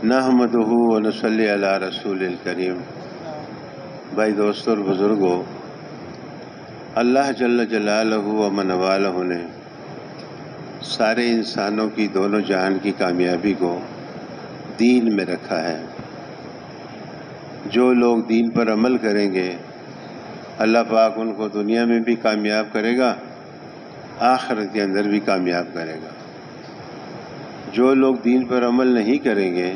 نحمدہ و نصلی علی رسول الکریم۔ بھائی دوستوں اور بزرگوں، اللہ جل جلالہ و من والہ نے سارے انسانوں کی دونوں جہان کی کامیابی کو دین میں رکھا ہے۔ جو لوگ دین پر عمل کریں گے اللہ پاک ان کو دنیا میں بھی کامیاب کرے گا، آخرت کے اندر بھی کامیاب کرے گا۔ جو لوگ دین پر عمل نہیں کریں گے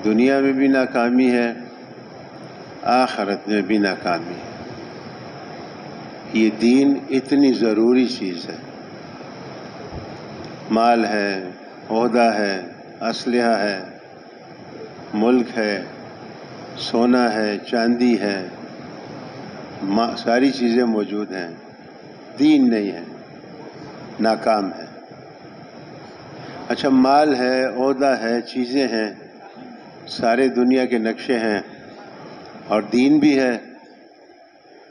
دنیا میں بھی ناکامی ہے، آخرت میں بھی ناکامی ہے۔ یہ دین اتنی ضروری چیز ہے۔ مال ہے، عہدہ ہے، اسلحہ ہے، ملک ہے، سونا ہے، چاندی ہے، ساری چیزیں موجود ہیں، دین نہیں ہے، ناکام ہے۔ اچھا، مال ہے، عہدہ ہے، چیزیں ہیں، سارے دنیا کے نقشے ہیں اور دین بھی ہے،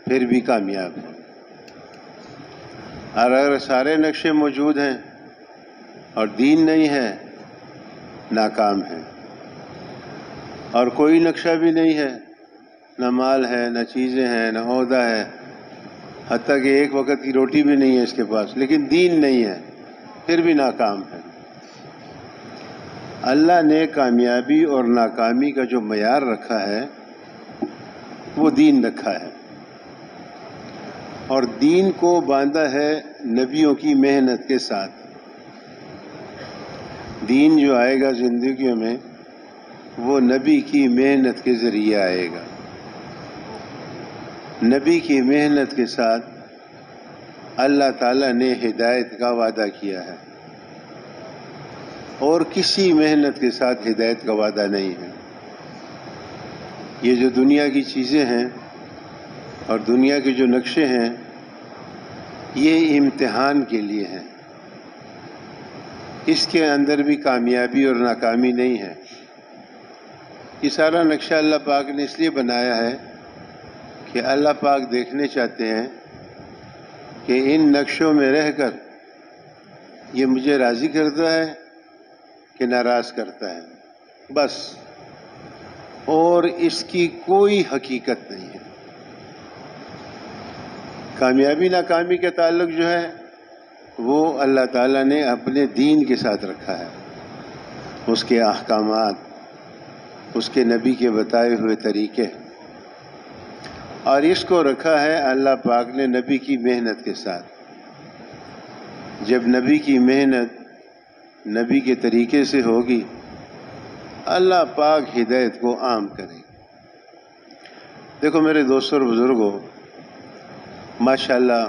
پھر بھی کامیاب ہے۔ اور اگر سارے نقشے موجود ہیں اور دین نہیں ہے، ناکام ہے۔ اور کوئی نقشہ بھی نہیں ہے، نہ مال ہے، نہ چیزیں ہیں، نہ عہدہ ہے، حتیٰ کہ ایک وقت کی روٹی بھی نہیں ہے اس کے پاس، لیکن دین نہیں ہے، پھر بھی ناکام ہے۔ اللہ نے کامیابی اور ناکامی کا جو معیار رکھا ہے وہ دین رکھا ہے، اور دین کو باندھا ہے نبیوں کی محنت کے ساتھ۔ دین جو آئے گا زندگیوں میں وہ نبی کی محنت کے ذریعے آئے گا۔ نبی کی محنت کے ساتھ اللہ تعالیٰ نے ہدایت کا وعدہ کیا ہے، اور کسی محنت کے ساتھ ہدایت کا وعدہ نہیں ہے۔ یہ جو دنیا کی چیزیں ہیں اور دنیا کے جو نقشے ہیں یہ امتحان کے لیے ہیں، اس کے اندر بھی کامیابی اور ناکامی نہیں ہے۔ یہ سارا نقشہ اللہ پاک نے اس لیے بنایا ہے کہ اللہ پاک دیکھنے چاہتے ہیں کہ ان نقشوں میں رہ کر یہ مجھے راضی کرتا ہے کہ ناراض کرتا ہے، بس، اور اس کی کوئی حقیقت نہیں ہے۔ کامیابی ناکامی کا تعلق جو ہے وہ اللہ تعالیٰ نے اپنے دین کے ساتھ رکھا ہے، اس کے احکامات، اس کے نبی کے بتائے ہوئے طریقے، اور اس کو رکھا ہے اللہ پاک نے نبی کی محنت کے ساتھ۔ جب نبی کی محنت نبی کے طریقے سے ہوگی اللہ پاک ہدایت کو عام کرے گا۔ دیکھو میرے دوستوں اور بزرگوں، ماشاءاللہ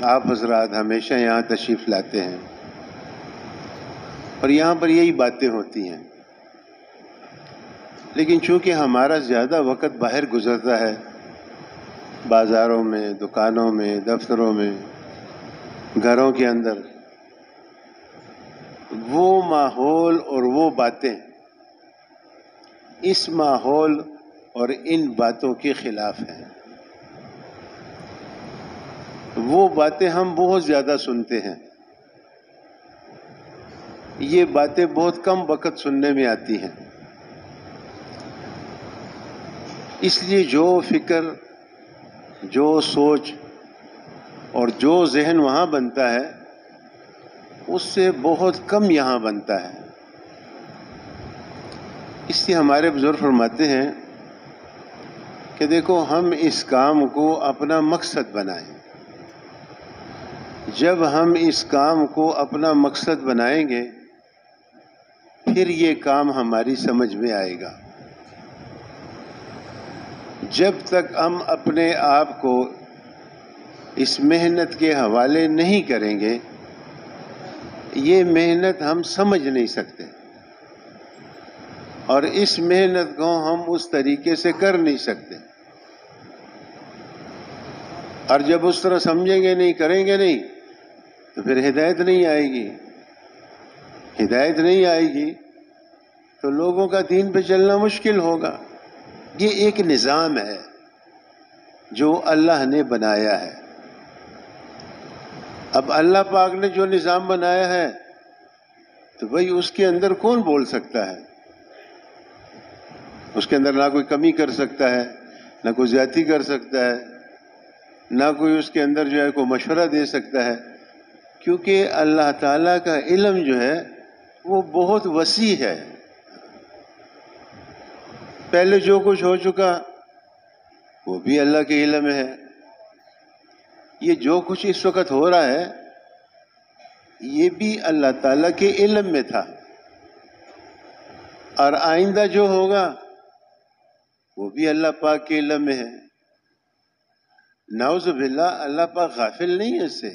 آپ حضرات ہمیشہ یہاں تشریف لاتے ہیں اور یہاں پر یہی باتیں ہوتی ہیں، لیکن چونکہ ہمارا زیادہ وقت باہر گزرتا ہے، بازاروں میں، دکانوں میں، دفتروں میں، گھروں کے اندر، وہ ماحول اور وہ باتیں اس ماحول اور ان باتوں کے خلاف ہیں۔ وہ باتیں ہم بہت زیادہ سنتے ہیں، یہ باتیں بہت کم وقت سننے میں آتی ہیں۔ اس لیے جو فکر، جو سوچ اور جو ذہن وہاں بنتا ہے اس سے بہت کم یہاں بنتا ہے۔ اس لیے ہمارے بزرگ فرماتے ہیں کہ دیکھو ہم اس کام کو اپنا مقصد بنائیں۔ جب ہم اس کام کو اپنا مقصد بنائیں گے پھر یہ کام ہماری سمجھ میں آئے گا۔ جب تک ہم اپنے آپ کو اس محنت کے حوالے نہیں کریں گے یہ محنت ہم سمجھ نہیں سکتے، اور اس محنت کو ہم اس طریقے سے کر نہیں سکتے، اور جب اس طرح سمجھیں گے نہیں، کریں گے نہیں، تو پھر ہدایت نہیں آئے گی۔ ہدایت نہیں آئے گی تو لوگوں کا دین پہ چلنا مشکل ہوگا۔ یہ ایک نظام ہے جو اللہ نے بنایا ہے۔ اب اللہ پاک نے جو نظام بنایا ہے تو بھائی اس کے اندر کون بول سکتا ہے؟ اس کے اندر نہ کوئی کمی کر سکتا ہے، نہ کوئی زیادتی کر سکتا ہے، نہ کوئی اس کے اندر جو ہے کوئی مشورہ دے سکتا ہے، کیونکہ اللہ تعالیٰ کا علم جو ہے وہ بہت وسیع ہے۔ پہلے جو کچھ ہو چکا وہ بھی اللہ کے علم میں ہے، یہ جو کچھ اس وقت ہو رہا ہے یہ بھی اللہ تعالیٰ کے علم میں تھا، اور آئندہ جو ہوگا وہ بھی اللہ پاک کے علم میں ہے۔ نعوذ باللہ، اللہ پاک غافل نہیں ہے اس سے،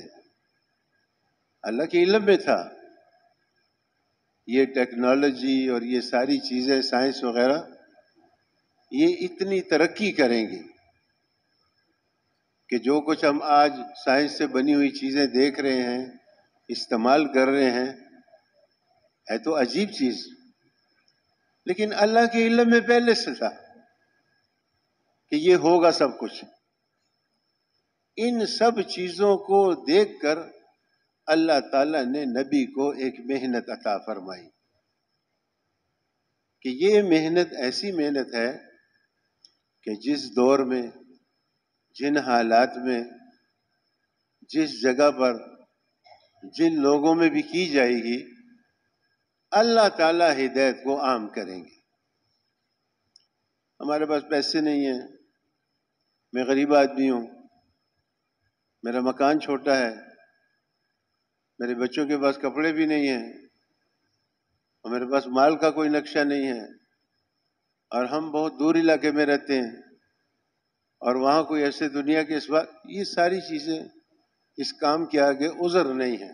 اللہ کے علم میں تھا۔ یہ ٹیکنالوجی اور یہ ساری چیزیں، سائنس وغیرہ، یہ اتنی ترقی کریں گی کہ جو کچھ ہم آج سائنس سے بنی ہوئی چیزیں دیکھ رہے ہیں، استعمال کر رہے ہیں، ہے تو عجیب چیز، لیکن اللہ کے علم میں پہلے سے تھا کہ یہ ہوگا سب کچھ۔ ان سب چیزوں کو دیکھ کر اللہ تعالیٰ نے نبی کو ایک محنت عطا فرمائی کہ یہ محنت ایسی محنت ہے کہ جس دور میں، جن حالات میں، جس جگہ پر، جن لوگوں میں بھی کی جائے گی، اللہ تعالیٰ ہدایت کو عام کریں گے۔ ہمارے پاس پیسے نہیں ہیں، میں غریب آدمی ہوں، میرا مکان چھوٹا ہے، میرے بچوں کے پاس کپڑے بھی نہیں ہیں، اور میرے پاس مال کا کوئی نقشہ نہیں ہے، اور ہم بہت دور علاقے میں رہتے ہیں، اور وہاں کوئی ایسے دنیا کے اسباب، یہ ساری چیزیں اس کام کے آگے عذر نہیں ہے۔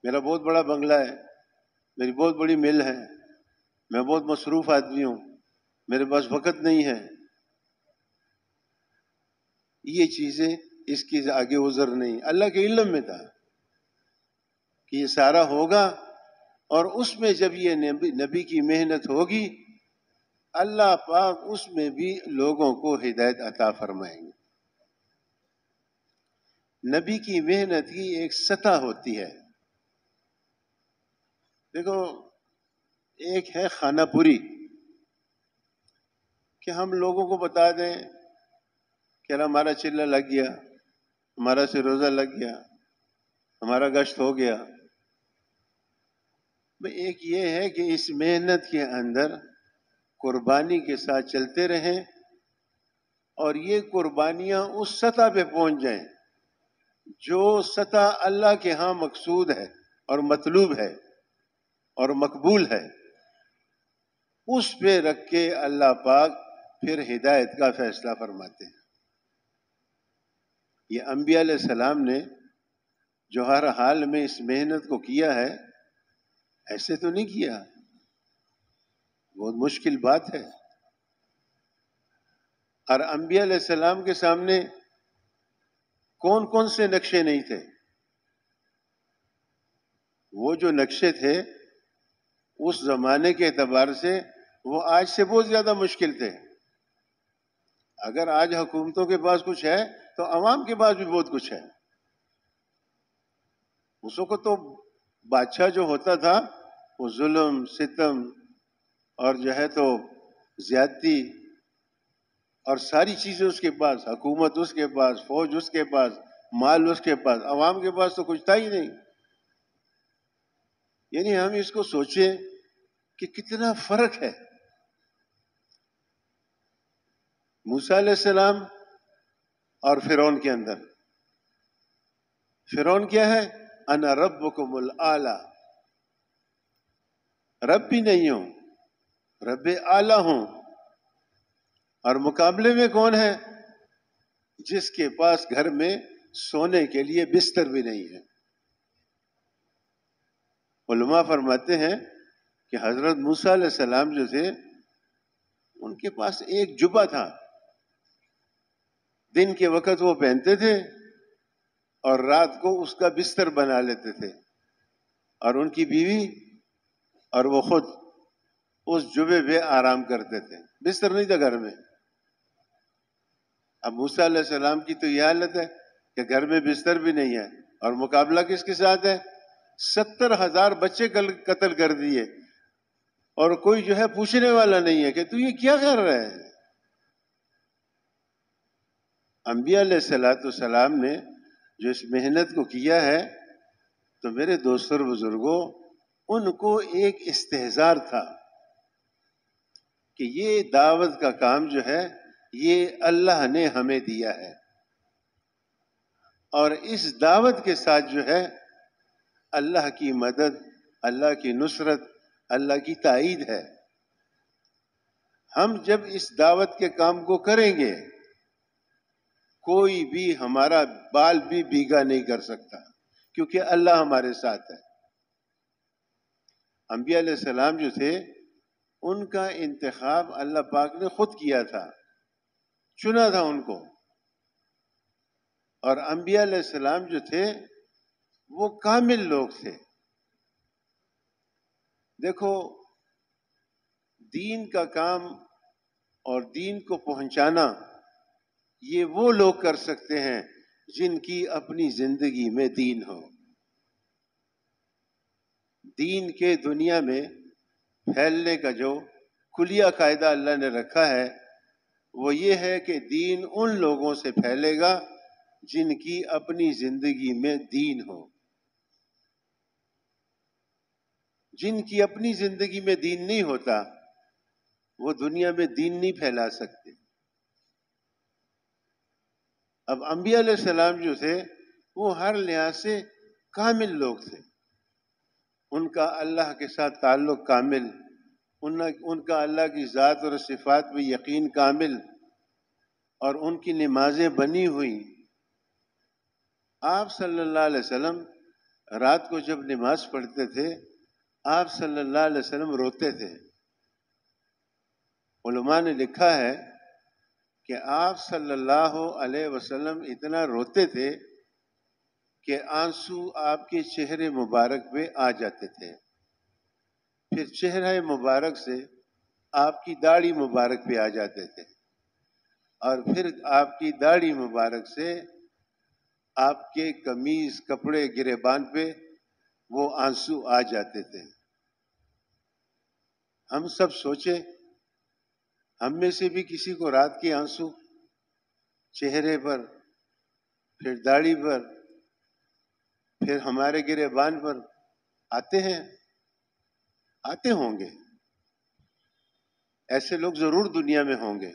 میرا بہت بڑا بنگلہ ہے، میری بہت بڑی مل ہے، میں بہت مصروف آدمی ہوں، میرے پاس وقت نہیں ہے، یہ چیزیں اس کی آگے عذر نہیں۔ اللہ کے علم میں تھا کہ یہ سارا ہوگا، اور اس میں جب یہ نبی کی محنت ہوگی، اللہ پاک اس میں بھی لوگوں کو ہدایت عطا فرمائیں گے۔ نبی کی محنت کی ایک سطح ہوتی ہے۔ دیکھو، ایک ہے خانہ پوری، کہ ہم لوگوں کو بتا دیں کہ ہمارا چلہ لگ گیا، ہمارا سے روزہ لگ گیا، ہمارا گشت ہو گیا۔ ایک یہ ہے کہ اس محنت کے اندر قربانی کے ساتھ چلتے رہیں، اور یہ قربانیاں اس سطح پہ پہنچ جائیں جو سطح اللہ کے ہاں مقصود ہے اور مطلوب ہے اور مقبول ہے، اس پہ رکھ کے اللہ پاک پھر ہدایت کا فیصلہ فرماتے ہیں۔ یہ انبیاء علیہ السلام نے جو ہر حال میں اس محنت کو کیا ہے، ایسے تو نہیں کیا، بہت مشکل بات ہے۔ اور انبیاء علیہ السلام کے سامنے کون کون سے نقشے نہیں تھے؟ وہ جو نقشے تھے اس زمانے کے اعتبار سے وہ آج سے بہت زیادہ مشکل تھے۔ اگر آج حکومتوں کے پاس کچھ ہے تو عوام کے پاس بھی بہت کچھ ہے۔ اس وقت تو بادشاہ جو ہوتا تھا وہ ظلم، ستم اور جو ہے تو زیادتی اور ساری چیزیں اس کے پاس، حکومت اس کے پاس، فوج اس کے پاس، مال اس کے پاس، عوام کے پاس تو کچھ تھا ہی نہیں۔ یعنی ہم اس کو سوچیں کہ کتنا فرق ہے۔ موسیٰ علیہ السلام اور فرعون کے اندر۔ فرعون کیا ہے؟ انا ربکم الاعلی، رب بھی نہیں ہوں، رب اعلی ہوں۔ اور مقابلے میں کون ہے؟ جس کے پاس گھر میں سونے کے لیے بستر بھی نہیں ہے۔ علماء فرماتے ہیں کہ حضرت موسیٰ علیہ السلام جو تھے ان کے پاس ایک جبہ تھا، دن کے وقت وہ پہنتے تھے اور رات کو اس کا بستر بنا لیتے تھے، اور ان کی بیوی اور وہ خود اس جبے پہ آرام کرتے تھے، بستر نہیں تھا گھر میں۔ اب موسیٰ علیہ السلام کی تو یہ حالت ہے کہ گھر میں بستر بھی نہیں ہے، اور مقابلہ کس کے ساتھ ہے؟ 70,000 بچے قتل کر دیے، اور کوئی جو ہے پوچھنے والا نہیں ہے کہ تو یہ کیا کر رہا ہے۔ انبیاء علیہ السلام نے جو اس محنت کو کیا ہے، تو میرے دوستوں اور بزرگوں، ان کو ایک استحضار تھا کہ یہ دعوت کا کام جو ہے یہ اللہ نے ہمیں دیا ہے، اور اس دعوت کے ساتھ جو ہے اللہ کی مدد، اللہ کی نصرت، اللہ کی تائید ہے۔ ہم جب اس دعوت کے کام کو کریں گے، کوئی بھی ہمارا بال بھی بھیگا نہیں کر سکتا، کیونکہ اللہ ہمارے ساتھ ہے۔ انبیاء علیہ السلام جو تھے، ان کا انتخاب اللہ پاک نے خود کیا تھا، چنا تھا ان کو۔ اور انبیاء علیہ السلام جو تھے وہ کامل لوگ تھے۔ دیکھو، دین کا کام اور دین کو پہنچانا یہ وہ لوگ کر سکتے ہیں جن کی اپنی زندگی میں دین ہو۔ دین کے دنیا میں پھیلنے کا جو کلیہ قاعدہ اللہ نے رکھا ہے وہ یہ ہے کہ دین ان لوگوں سے پھیلے گا جن کی اپنی زندگی میں دین ہو۔ جن کی اپنی زندگی میں دین نہیں ہوتا، وہ دنیا میں دین نہیں پھیلا سکتے۔ اب انبیاء علیہ السلام جو تھے وہ ہر لحاظ سے کامل لوگ تھے۔ ان کا اللہ کے ساتھ تعلق کامل، ان کا اللہ کی ذات اور صفات میں یقین کامل، اور ان کی نمازیں بنی ہوئی۔ آپ صلی اللہ علیہ وسلم رات کو جب نماز پڑھتے تھے، آپ صلی اللہ علیہ وسلم روتے تھے۔ علماء نے لکھا ہے کہ آپ صلی اللہ علیہ وسلم اتنا روتے تھے کہ آنسو آپ کے چہرے مبارک پہ آ جاتے تھے، پھر چہرہ مبارک سے آپ کی داڑھی مبارک پہ آ جاتے تھے، اور پھر آپ کی داڑھی مبارک سے آپ کے قمیض کپڑے گریبان پہ وہ آنسو آ جاتے تھے۔ ہم سب سوچے، ہم میں سے بھی کسی کو رات کے آنسو چہرے پر، پھر داڑھی پر، پھر ہمارے گریبان پر آتے ہیں؟ آتے ہوں گے، ایسے لوگ ضرور دنیا میں ہوں گے،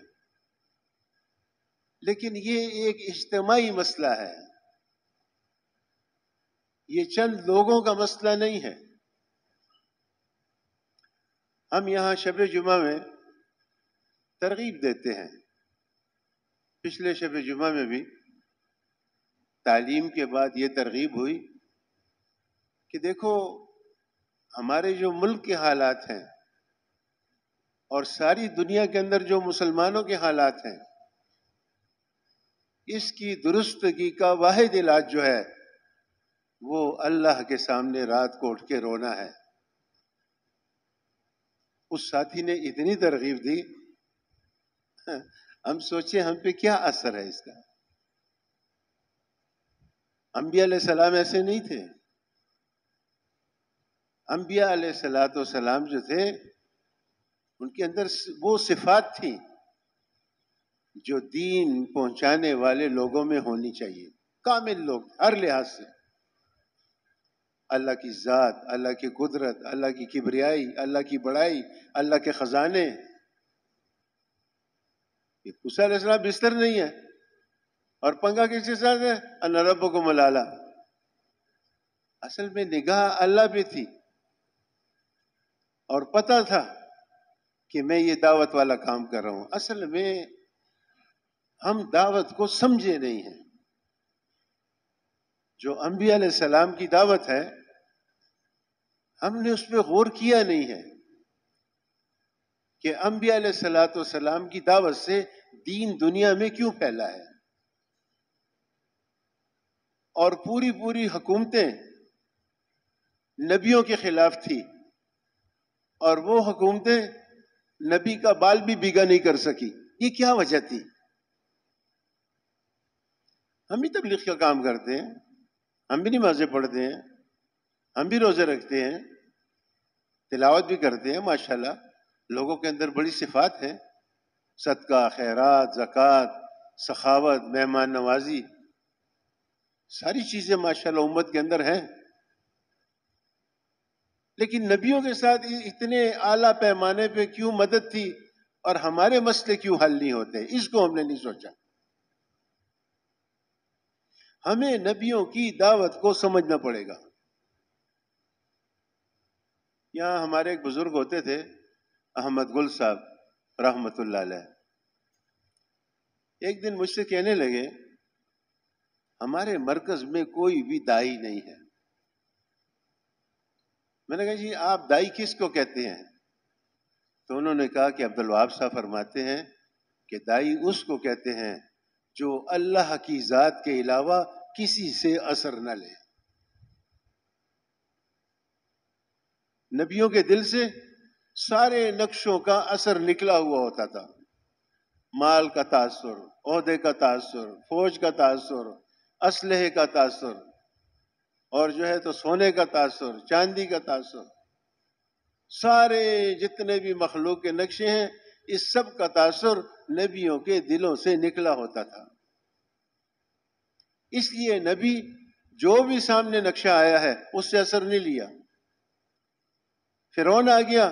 لیکن یہ ایک اجتماعی مسئلہ ہے، یہ چند لوگوں کا مسئلہ نہیں ہے۔ ہم یہاں شب جمعہ میں ترغیب دیتے ہیں، پچھلے شب جمعہ میں بھی تعلیم کے بعد یہ ترغیب ہوئی کہ دیکھو، ہمارے جو ملک کے حالات ہیں اور ساری دنیا کے اندر جو مسلمانوں کے حالات ہیں، اس کی درستگی کا واحد علاج جو ہے وہ اللہ کے سامنے رات کو اٹھ کے رونا ہے۔ اس ساتھی نے اتنی ترغیب دی، ہم سوچے ہم پہ کیا اثر ہے اس کا۔ انبیاء علیہ السلام ایسے نہیں تھے۔ انبیاء علیہ السلام جو تھے، ان کے اندر وہ صفات تھی جو دین پہنچانے والے لوگوں میں ہونی چاہیے۔ کامل لوگ ہر لحاظ سے، اللہ کی ذات، اللہ کی قدرت، اللہ کی کبریائی، اللہ کی بڑائی، اللہ کے خزانے۔ یہ موسیٰ علیہ السلام بستر نہیں ہے، اور پنگا کس کے ساتھ ہے؟ انا ربکم الاعلی۔ اصل میں نگاہ اللہ پہ تھی، اور پتہ تھا کہ میں یہ دعوت والا کام کر رہا ہوں۔ اصل میں ہم دعوت کو سمجھے نہیں ہیں۔ جو انبیاء علیہ السلام کی دعوت ہے، ہم نے اس پہ غور کیا نہیں ہے کہ انبیاء علیہ السلام کی دعوت سے دین دنیا میں کیوں پھیلا ہے، اور پوری حکومتیں نبیوں کے خلاف تھی، اور وہ حکومتیں نبی کا بال بھی بھیگا نہیں کر سکی۔ یہ کیا وجہ تھی؟ ہم بھی تبلیغ کا کام کرتے ہیں، ہم بھی نمازیں پڑھتے ہیں، ہم بھی روزے رکھتے ہیں، تلاوت بھی کرتے ہیں، ماشاءاللہ لوگوں کے اندر بڑی صفات ہیں، صدقہ، خیرات، زکوٰۃ، سخاوت، مہمان نوازی، ساری چیزیں ماشاءاللہ امت کے اندر ہیں، لیکن نبیوں کے ساتھ اتنے اعلیٰ پیمانے پہ کیوں مدد تھی اور ہمارے مسئلے کیوں حل نہیں ہوتے؟ اس کو ہم نے نہیں سوچا۔ ہمیں نبیوں کی دعوت کو سمجھنا پڑے گا۔ یہاں ہمارے ایک بزرگ ہوتے تھے، احمد گل صاحب رحمت اللہ علیہ، ایک دن مجھ سے کہنے لگے ہمارے مرکز میں کوئی بھی دائی نہیں ہے۔ میں نے کہا جی آپ دائی کس کو کہتے ہیں؟ تو انہوں نے کہا کہ عبدالوہاب صاحب فرماتے ہیں کہ دائی اس کو کہتے ہیں جو اللہ کی ذات کے علاوہ کسی سے اثر نہ لے۔ نبیوں کے دل سے سارے نقشوں کا اثر نکلا ہوا ہوتا تھا، مال کا تاثر، عہدے کا تاثر، فوج کا تاثر، اسلحے کا تاثر، اور جو ہے تو سونے کا تاثر، چاندی کا تاثر، سارے جتنے بھی مخلوق کے نقشے ہیں اس سب کا تاثر نبیوں کے دلوں سے نکلا ہوتا تھا۔ اس لیے نبی جو بھی سامنے نقشہ آیا ہے اس سے اثر نہیں لیا۔ فرعون آ گیا،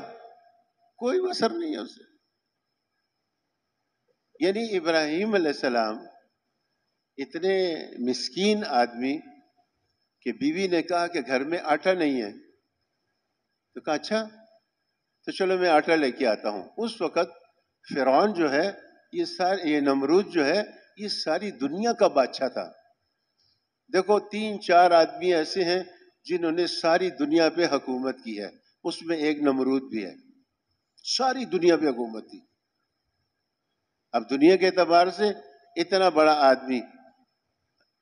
کوئی اثر نہیں ہے اسے۔ یعنی ابراہیم علیہ السلام اتنے مسکین آدمی کہ بیوی نے کہا کہ گھر میں آٹا نہیں ہے، تو کہا اچھا تو چلو میں آٹا لے کے آتا ہوں۔ اس وقت فرعون جو ہے یہ نمرود جو ہے یہ ساری دنیا کا بادشاہ تھا۔ دیکھو 3-4 آدمی ایسے ہیں جنہوں نے ساری دنیا پہ حکومت کی ہے، اس میں ایک نمرود بھی ہے، ساری دنیا پہ حکومت کی۔ اب دنیا کے اعتبار سے اتنا بڑا آدمی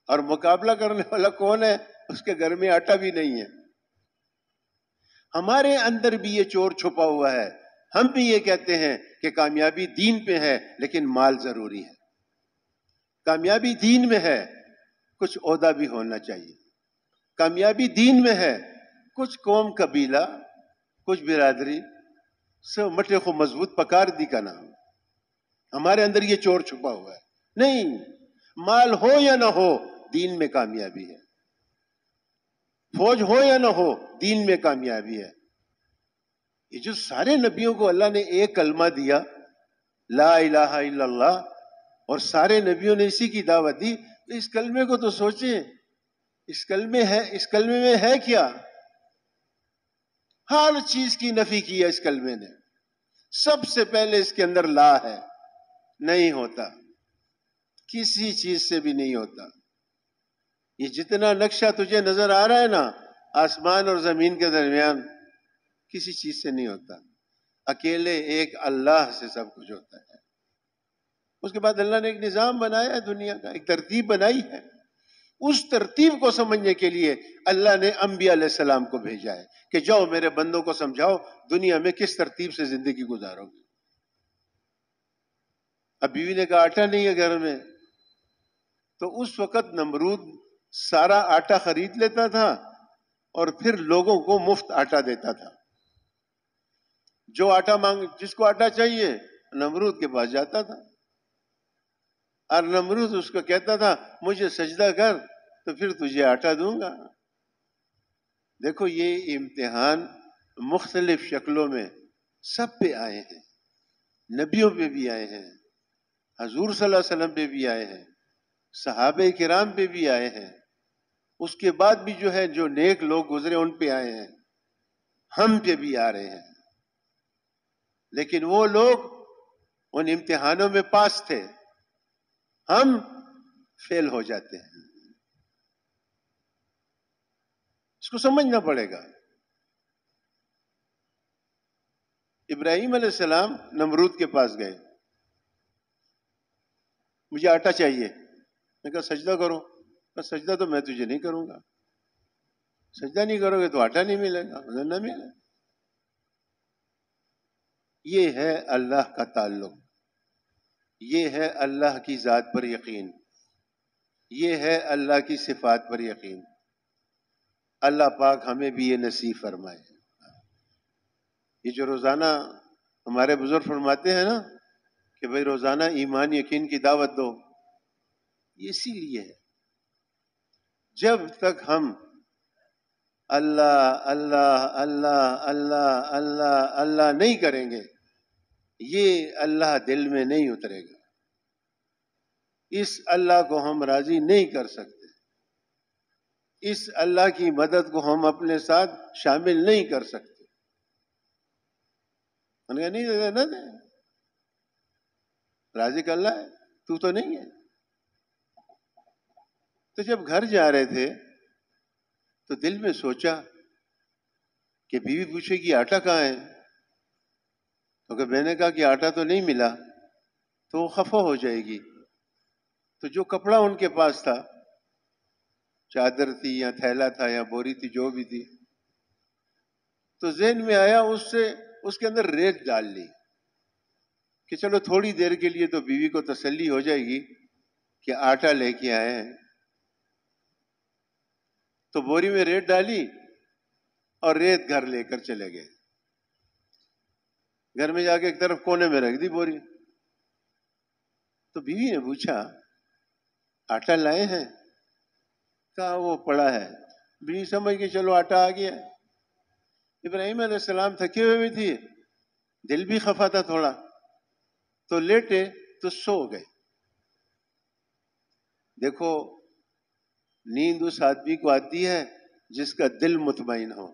اور مقابلہ کرنے والا کون ہے؟ اس کے گھر میں آٹا بھی نہیں ہے۔ ہمارے اندر بھی یہ چور چھپا ہوا ہے، ہم بھی یہ کہتے ہیں کہ کامیابی دین پہ ہے لیکن مال ضروری ہے، کامیابی دین میں ہے کچھ عہدہ بھی ہونا چاہیے، کامیابی دین میں ہے کچھ قوم قبیلہ کچھ برادری سب مٹے کو مضبوط پکار دی کا نام۔ ہمارے اندر یہ چور چھپا ہوا ہے۔ نہیں، مال ہو یا نہ ہو دین میں کامیابی ہے، فوج ہو یا نہ ہو دین میں کامیابی ہے۔ یہ جو سارے نبیوں کو اللہ نے ایک کلمہ دیا لا الہ الا اللہ، اور سارے نبیوں نے اسی کی دعوت دی، تو اس کلمے کو تو سوچیں، اس کلمے میں ہے کیا؟ ہر چیز کی نفی کی ہے اس کلمے نے۔ سب سے پہلے اس کے اندر لا ہے، نہیں ہوتا، کسی چیز سے بھی نہیں ہوتا۔ یہ جتنا نقشہ تجھے نظر آ رہا ہے نا آسمان اور زمین کے درمیان، کسی چیز سے نہیں ہوتا، اکیلے ایک اللہ سے سب کچھ ہوتا ہے۔ اس کے بعد اللہ نے ایک نظام بنایا ہے، دنیا کا ایک ترتیب بنائی ہے، اس ترتیب کو سمجھنے کے لیے اللہ نے انبیاء علیہ السلام کو بھیجا ہے کہ جاؤ میرے بندوں کو سمجھاؤ دنیا میں کس ترتیب سے زندگی گزارو گے۔ اب بیوی نے کہا آٹا نہیں ہے گھر میں، تو اس وقت نمرود سارا آٹا خرید لیتا تھا اور پھر لوگوں کو مفت آٹا دیتا تھا۔ جو آٹا جس کو آٹا چاہیے نمرود کے پاس جاتا تھا، اور نمرود اس کو کہتا تھا مجھے سجدہ کر تو پھر تجھے آٹا دوں گا۔ دیکھو یہ امتحان مختلف شکلوں میں سب پہ آئے ہیں، نبیوں پہ بھی آئے ہیں، حضور صلی اللہ علیہ وسلم پہ بھی آئے ہیں، صحابہ کرام پہ بھی آئے ہیں، اس کے بعد بھی جو ہے جو نیک لوگ گزرے ان پہ آئے ہیں، ہم پہ بھی آ رہے ہیں۔ لیکن وہ لوگ ان امتحانوں میں پاس تھے، ہم فیل ہو جاتے ہیں۔ اس کو سمجھنا پڑے گا۔ ابراہیم علیہ السلام نمرود کے پاس گئے، مجھے آٹا چاہیے، میں کہا سجدہ کرو، کہا سجدہ تو میں تجھے نہیں کروں گا، سجدہ نہیں کرو گے تو آٹا نہیں ملے گا، نہ ملے۔ یہ ہے اللہ کا تعلق، یہ ہے اللہ کی ذات پر یقین، یہ ہے اللہ کی صفات پر یقین۔ اللہ پاک ہمیں بھی یہ نصیب فرمائے۔ یہ جو روزانہ ہمارے بزرگ فرماتے ہیں نا کہ بھئی روزانہ ایمان یقین کی دعوت دو، یہ اسی لیے ہے۔ جب تک ہم اللہ اللہ اللہ اللہ اللہ اللہ نہیں کریں گے، یہ اللہ دل میں نہیں اترے گا، اس اللہ کو ہم راضی نہیں کر سکتے، اس اللہ کی مدد کو ہم اپنے ساتھ شامل نہیں کر سکتے۔ انہوں نے کہا نہیں نہ دے، رازق اللہ ہے، تو تو نہیں ہے۔ تو جب گھر جا رہے تھے تو دل میں سوچا کہ بیوی پوچھے گی آٹا کہاں ہے، تو کہ میں نے کہا کہ آٹا تو نہیں ملا تو وہ خفا ہو جائے گی۔ تو جو کپڑا ان کے پاس تھا، چادر تھی یا تھیلا تھا یا بوری تھی، جو بھی تھی، تو ذہن میں آیا اس کے اندر ریت ڈال لی کہ چلو تھوڑی دیر کے لیے تو بیوی کو تسلی ہو جائے گی کہ آٹا لے کے آئے ہیں۔ تو بوری میں ریت ڈالی اور ریت گھر لے کر چلے گئے۔ گھر میں جا کے ایک طرف کونے میں رکھ دی بوری۔ تو بیوی نے پوچھا آٹا لائے ہیں؟ کہا وہ پڑا ہے۔ بیوی سمجھ کے چلو آٹا آ گیا۔ ابراہیم علیہ السلام تھکے ہوئے بھی تھے، دل بھی خفا تھا تھوڑا، تو لیٹے تو سو گئے۔ دیکھو نیند اس آدمی کو آتی ہے جس کا دل مطمئن ہو،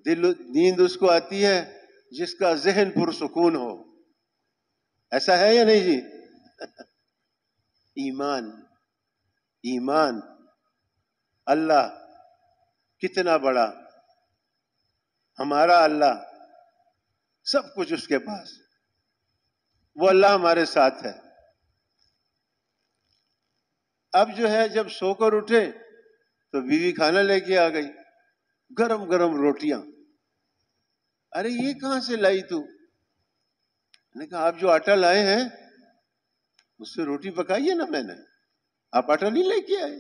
نیند اس کو آتی ہے جس کا ذہن پرسکون ہو۔ ایسا ہے یا نہیں جی؟ ایمان اللہ کتنا بڑا، ہمارا اللہ، سب کچھ اس کے پاس، وہ اللہ ہمارے ساتھ ہے۔ اب جو ہے جب سو کر اٹھے تو بیوی کھانا لے کے آ گئی، گرم گرم روٹیاں۔ ارے یہ کہاں سے لائی تو؟ میں نے کہا آپ جو آٹا لائے ہیں اس سے روٹی پکائی ہے نا میں نے، آپ آٹا نہیں لے کے آئے۔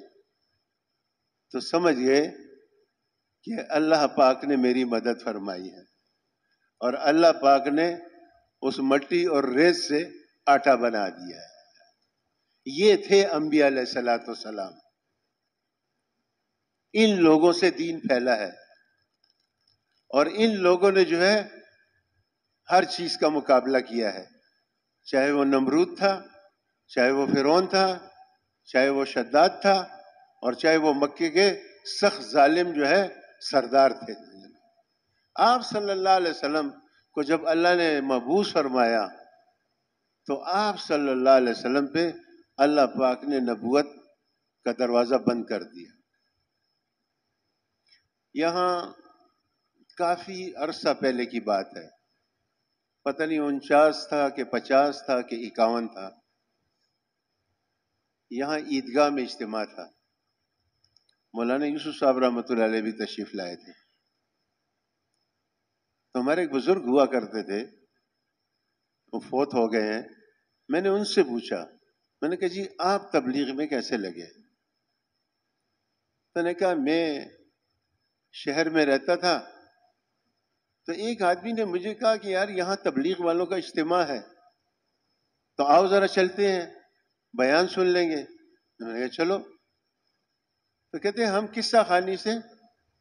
تو سمجھ گئے کہ اللہ پاک نے میری مدد فرمائی ہے، اور اللہ پاک نے اس مٹی اور ریت سے آٹا بنا دیا ہے۔ یہ تھے انبیاء علیہ الصلوۃ والسلام، ان لوگوں سے دین پھیلا ہے، اور ان لوگوں نے جو ہے ہر چیز کا مقابلہ کیا ہے، چاہے وہ نمرود تھا، چاہے وہ فرعون تھا، چاہے وہ شداد تھا، اور چاہے وہ مکے کے سخت ظالم جو ہے سردار تھے۔ آپ صلی اللہ علیہ وسلم کو جب اللہ نے مبعوث فرمایا تو آپ صلی اللہ علیہ وسلم پہ اللہ پاک نے نبوت کا دروازہ بند کر دیا۔ یہاں کافی عرصہ پہلے کی بات ہے، پتہ نہیں 49 تھا کہ 50 تھا کہ 51 تھا، یہاں عیدگاہ میں اجتماع تھا، مولانا یوسف صاحب رحمۃ اللہ علیہ بھی تشریف لائے تھے۔ تو ہمارے ایک بزرگ ہوا کرتے تھے، وہ فوت ہو گئے ہیں، میں نے ان سے پوچھا، میں نے کہا جی آپ تبلیغ میں کیسے لگے؟ تو نے کہا میں شہر میں رہتا تھا تو ایک آدمی نے مجھے کہا کہ یار یہاں تبلیغ والوں کا اجتماع ہے تو آؤ ذرا چلتے ہیں، بیان سن لیں گے۔ میں نے کہا چلو۔ تو کہتے ہیں ہم قصہ خانی سے،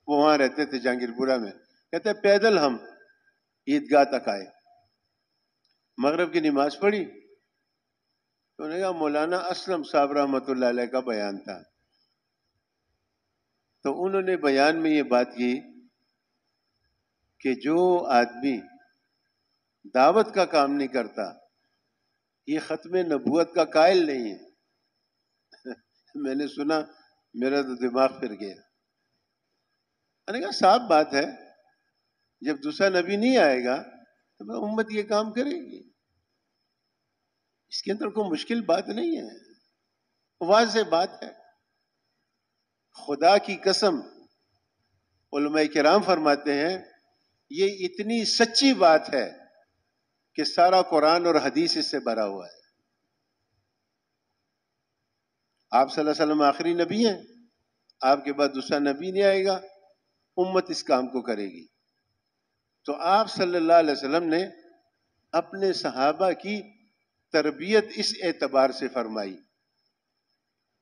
وہ وہاں رہتے تھے جہانگیر پورہ میں، کہتے ہیں پیدل ہم عیدگاہ تک آئے، مغرب کی نماز پڑھی تو انہوں نے کہا مولانا اسلم صاحب رحمۃ اللہ علیہ کا بیان تھا، تو انہوں نے بیان میں یہ بات کی کہ جو آدمی دعوت کا کام نہیں کرتا یہ ختم نبوت کا قائل نہیں ہے۔ میں نے سنا میرا تو دماغ پھر گیا۔ میں نے کہا صاف بات ہے، جب دوسرا نبی نہیں آئے گا تو امت یہ کام کرے گی، اس کے اندر کوئی مشکل بات نہیں ہے، واضح بات ہے۔ خدا کی قسم علماء کرام فرماتے ہیں یہ اتنی سچی بات ہے کہ سارا قرآن اور حدیث اس سے بھرا ہوا ہے۔ آپ صلی اللہ علیہ وسلم آخری نبی ہیں، آپ کے بعد دوسرا نبی نہیں آئے گا، امت اس کام کو کرے گی۔ تو آپ صلی اللہ علیہ وسلم نے اپنے صحابہ کی تربیت اس اعتبار سے فرمائی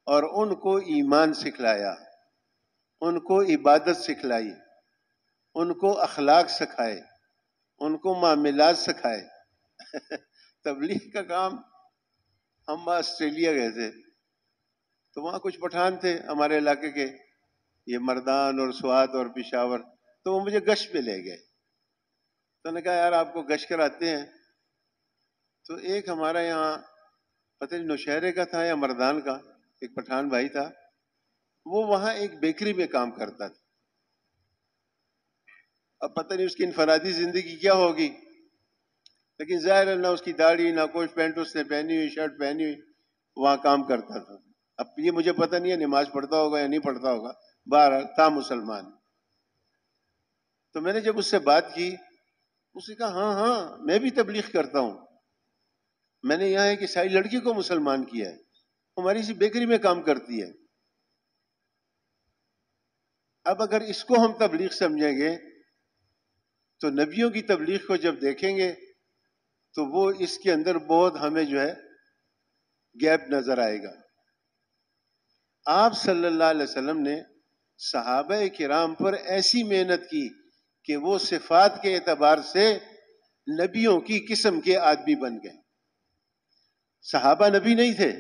اور ان کو ایمان سکھلایا، ان کو عبادت سکھلائی، ان کو اخلاق سکھائے، ان کو معاملات سکھائے۔ تبلیغ کا کام، ہم آسٹریلیا گئے تھے تو وہاں کچھ پٹھان تھے ہمارے علاقے کے، یہ مردان اور سوات اور پشاور، تو وہ مجھے گشت پہ لے گئے۔ تو نے کہا یار آپ کو گشت کراتے ہیں۔ تو ایک ہمارا یہاں پتہ نہیں نوشہرے کا تھا یا مردان کا ایک پٹھان بھائی تھا، وہ وہاں ایک بیکری میں کام کرتا تھا۔ اب پتہ نہیں اس کی انفرادی زندگی کیا ہوگی، لیکن ظاہر ہے نہ اس کی داڑھی نہ کوئی پینٹ اس نے پہنی ہوئی، شرٹ پہنی ہوئی، وہاں کام کرتا تھا۔ اب یہ مجھے پتہ نہیں ہے نماز پڑھتا ہوگا یا نہیں پڑھتا ہوگا، بہرحال تھا مسلمان۔ تو میں نے جب اس سے بات کی، اس نے کہا ہاں ہاں میں بھی تبلیغ کرتا ہوں، میں نے یہاں ایک عیسائی لڑکی کو مسلمان کیا ہے، ہماری اسی بیکری میں کام کرتی ہے۔ اب اگر اس کو ہم تبلیغ سمجھیں گے تو نبیوں کی تبلیغ کو جب دیکھیں گے تو وہ اس کے اندر بہت ہمیں جو ہے گیپ نظر آئے گا۔ آپ صلی اللہ علیہ وسلم نے صحابہ کرام پر ایسی محنت کی کہ وہ صفات کے اعتبار سے نبیوں کی قسم کے آدمی بن گئے۔ صحابہ نبی نہیں تھے،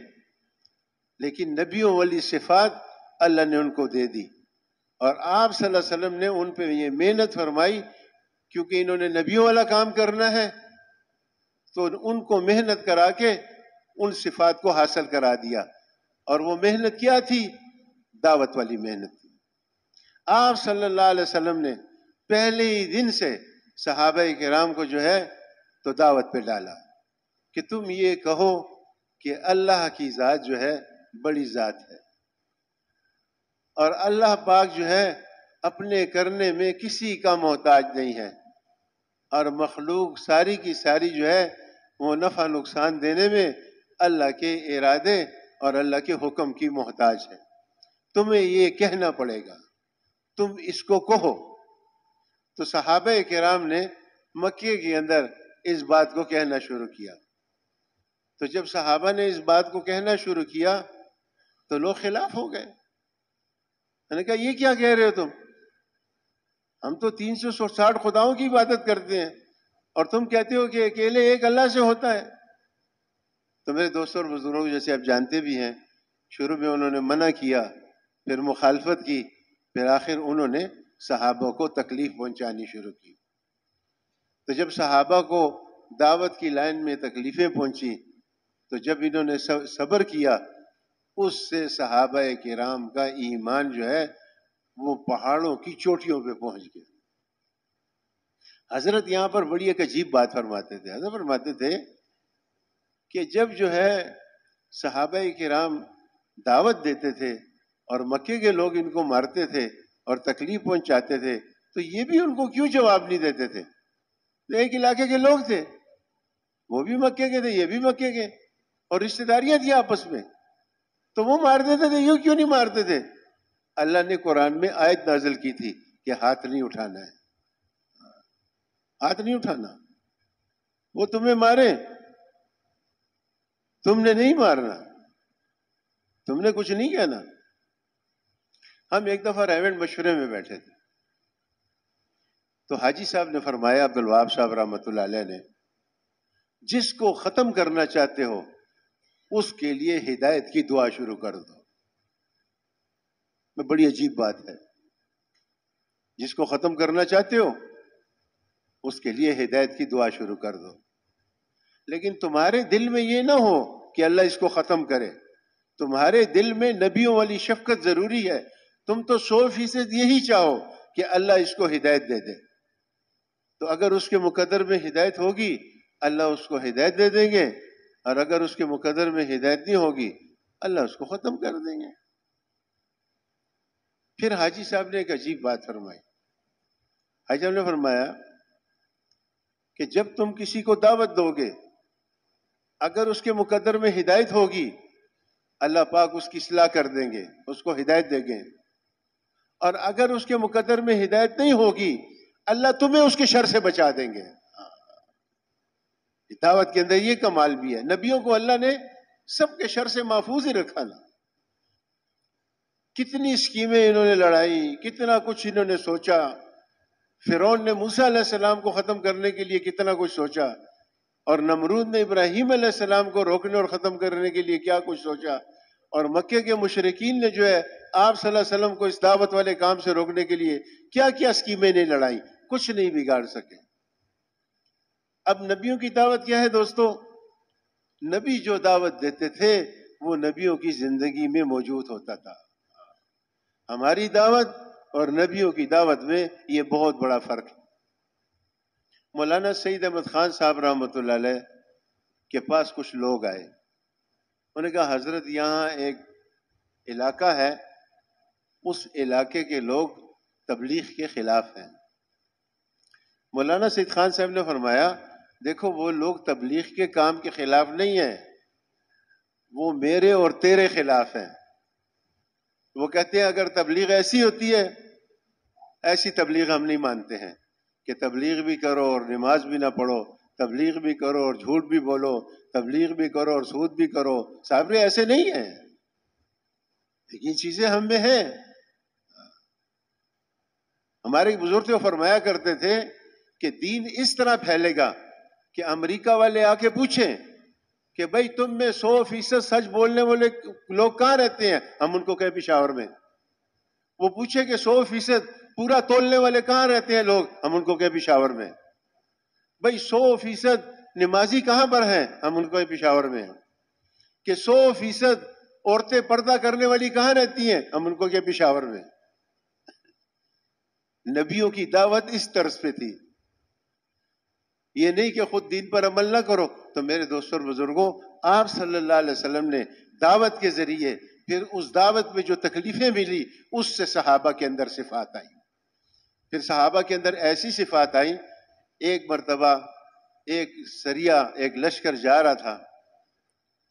لیکن نبیوں والی صفات اللہ نے ان کو دے دی، اور آپ صلی اللہ علیہ وسلم نے ان پہ یہ محنت فرمائی کیونکہ انہوں نے نبیوں والا کام کرنا ہے، تو ان کو محنت کرا کے ان صفات کو حاصل کرا دیا۔ اور وہ محنت کیا تھی؟ دعوت والی محنت تھی۔ آپ صلی اللہ علیہ وسلم نے پہلے ہی دن سے صحابہ کرام کو جو ہے تو دعوت پہ ڈالا کہ تم یہ کہو کہ اللہ کی ذات جو ہے بڑی ذات ہے، اور اللہ پاک جو ہے اپنے کرنے میں کسی کا محتاج نہیں ہے، اور مخلوق ساری کی ساری جو ہے وہ نفع نقصان دینے میں اللہ کے ارادے اور اللہ کے حکم کی محتاج ہے۔ تمہیں یہ کہنا پڑے گا، تم اس کو کہو۔ تو صحابہ کرام نے مکے کے اندر اس بات کو کہنا شروع کیا۔ تو جب صحابہ نے اس بات کو کہنا شروع کیا تو لوگ خلاف ہو گئے۔ میں نے کہا یہ کیا کہہ رہے ہو تم؟ ہم تو 360 خداؤں کی عبادت کرتے ہیں اور تم کہتے ہو کہ اکیلے ایک اللہ سے ہوتا ہے۔ تو میرے دوستوں اور بزرگوں جیسے آپ جانتے بھی ہیں، شروع میں انہوں نے منع کیا، پھر مخالفت کی، پھر آخر انہوں نے صحابہ کو تکلیف پہنچانی شروع کی۔ تو جب صحابہ کو دعوت کی لائن میں تکلیفیں پہنچی تو جب انہوں نے صبر کیا، اس سے صحابہ کرام کا ایمان جو ہے وہ پہاڑوں کی چوٹیوں پہ پہنچ گیا۔ حضرت یہاں پر بڑی ایک عجیب بات فرماتے تھے۔ حضرت فرماتے تھے کہ جب جو ہے صحابہ کرام دعوت دیتے تھے اور مکے کے لوگ ان کو مارتے تھے اور تکلیف پہنچاتے تھے تو یہ بھی ان کو کیوں جواب نہیں دیتے تھے؟ ایک علاقے کے لوگ تھے، وہ بھی مکے کے تھے، یہ بھی مکے کے، اور رشتہ داریاں تھیں آپس میں، تو وہ مار دیتے تھے، یہ کیوں نہیں مارتے تھے؟ اللہ نے قرآن میں آیت نازل کی تھی کہ ہاتھ نہیں اٹھانا ہے، ہاتھ نہیں اٹھانا، وہ تمہیں مارے تم نے نہیں مارنا، تم نے کچھ نہیں کہنا۔ ہم ایک دفعہ ریونڈ مشورے میں بیٹھے تھے تو حاجی صاحب نے فرمایا، عبد الوہاب صاحب رحمۃ اللہ علیہ نے، جس کو ختم کرنا چاہتے ہو اس کے لیے ہدایت کی دعا شروع کر دو۔ میں بڑی عجیب بات ہے، جس کو ختم کرنا چاہتے ہو اس کے لیے ہدایت کی دعا شروع کر دو، لیکن تمہارے دل میں یہ نہ ہو کہ اللہ اس کو ختم کرے، تمہارے دل میں نبیوں والی شفقت ضروری ہے، تم تو 100% یہی چاہو کہ اللہ اس کو ہدایت دے دے، تو اگر اس کے مقدر میں ہدایت ہوگی اللہ اس کو ہدایت دے دیں گے، اور اگر اس کے مقدر میں ہدایت نہیں ہوگی اللہ اس کو ختم کر دیں گے۔ پھر حاجی صاحب نے ایک عجیب بات فرمائی۔ حاجی صاحب نے فرمایا کہ جب تم کسی کو دعوت دو گے اگر اس کے مقدر میں ہدایت ہوگی اللہ پاک اس کی اصلاح کر دیں گے، اس کو ہدایت دیں گے، اور اگر اس کے مقدر میں ہدایت نہیں ہوگی اللہ تمہیں اس کے شر سے بچا دیں گے. دعوت کے اندر یہ کمال بھی ہے، نبیوں کو اللہ نے سب کے شر سے محفوظ ہی رکھا نا. کتنی اسکیمیں انہوں نے لڑائی، کتنا کچھ انہوں نے سوچا. فرعون نے موسیٰ علیہ السلام کو ختم کرنے کے لیے کتنا کچھ سوچا، اور نمرود نے ابراہیم علیہ السلام کو روکنے اور ختم کرنے کے لیے کیا کچھ سوچا، اور مکے کے مشرکین نے جو ہے آپ صلی اللہ علیہ وسلم کو اس دعوت والے کام سے روکنے کے لیے کیا کیا اسکیمیں نہیں لڑائی، کچھ نہیں بگاڑ سکے. اب نبیوں کی دعوت کیا ہے دوستو؟ نبی جو دعوت دیتے تھے وہ نبیوں کی زندگی میں موجود ہوتا تھا. ہماری دعوت اور نبیوں کی دعوت میں یہ بہت بڑا فرق ہے. مولانا سعید احمد خان صاحب رحمۃ اللہ علیہ کے پاس کچھ لوگ آئے. انہوں نے کہا حضرت یہاں ایک علاقہ ہے، اس علاقے کے لوگ تبلیغ کے خلاف ہیں. مولانا سعید خان صاحب نے فرمایا دیکھو وہ لوگ تبلیغ کے کام کے خلاف نہیں ہیں، وہ میرے اور تیرے خلاف ہیں. وہ کہتے ہیں اگر تبلیغ ایسی ہوتی ہے، ایسی تبلیغ ہم نہیں مانتے ہیں کہ تبلیغ بھی کرو اور نماز بھی نہ پڑھو، تبلیغ بھی کرو اور جھوٹ بھی بولو، تبلیغ بھی کرو اور سود بھی کرو. صاحب ایسے نہیں ہیں، لیکن چیزیں ہم میں ہیں. ہمارے بزرگ تو فرمایا کرتے تھے کہ دین اس طرح پھیلے گا کہ امریکہ والے آ کے پوچھیں کہ بھائی تم میں 100% سچ بولنے والے لوگ کہاں رہتے ہیں؟ ہم ان کو کہیں پشاور میں. وہ پوچھے کہ 100% پورا تولنے والے کہاں رہتے ہیں لوگ؟ ہم ان کو کہیں پشاور میں. بھائی 100% نمازی کہاں پر ہیں؟ ہم ان کو کہیں پشاور میں. کہ 100% عورتیں پردہ کرنے والی کہاں رہتی ہیں؟ ہم ان کو کہیں پشاور میں. نبیوں کی دعوت اس طرز پہ تھی، یہ نہیں کہ خود دین پر عمل نہ کرو. تو میرے دوستوں اور بزرگوں، آپ صلی اللہ علیہ وسلم نے دعوت کے ذریعے پھر اس دعوت میں جو تکلیفیں ملی اس سے صحابہ کے اندر صفات آئی. پھر صحابہ کے اندر ایسی صفات آئی. ایک مرتبہ ایک سریہ، ایک لشکر جا رہا تھا،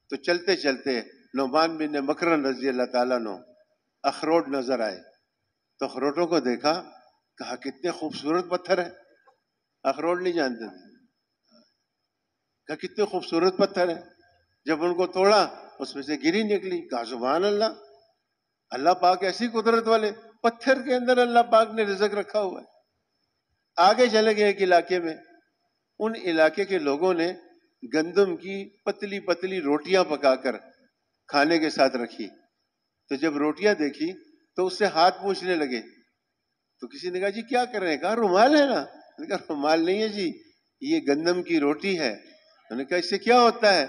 تو چلتے چلتے نعمان بن مکرم رضی اللہ تعالیٰ عنہ اخروٹ نظر آئے. تو اخروٹوں کو دیکھا، کہا کتنے خوبصورت پتھر ہیں. اخروٹ نہیں جانتے تھے، کہا کتنے خوبصورت پتھر ہیں. جب ان کو توڑا اس میں سے گری نکلی. کہا سبحان اللہ، اللہ پاک ایسی قدرت والے، پتھر کے اندر اللہ پاک نے رزق رکھا ہوا ہے. آگے چلے گئے ایک علاقے میں، ان علاقے کے لوگوں نے گندم کی پتلی پتلی روٹیاں پکا کر کھانے کے ساتھ رکھی. تو جب روٹیاں دیکھی تو اس سے ہاتھ پوچھنے لگے. تو کسی نے کہا جی کیا کر رہے ہیں؟ کہا رومال ہے نا. نے کہا رومال نہیں ہے جی، یہ گندم کی روٹی ہے. انہوں نے کہا اس سے کیا ہوتا ہے؟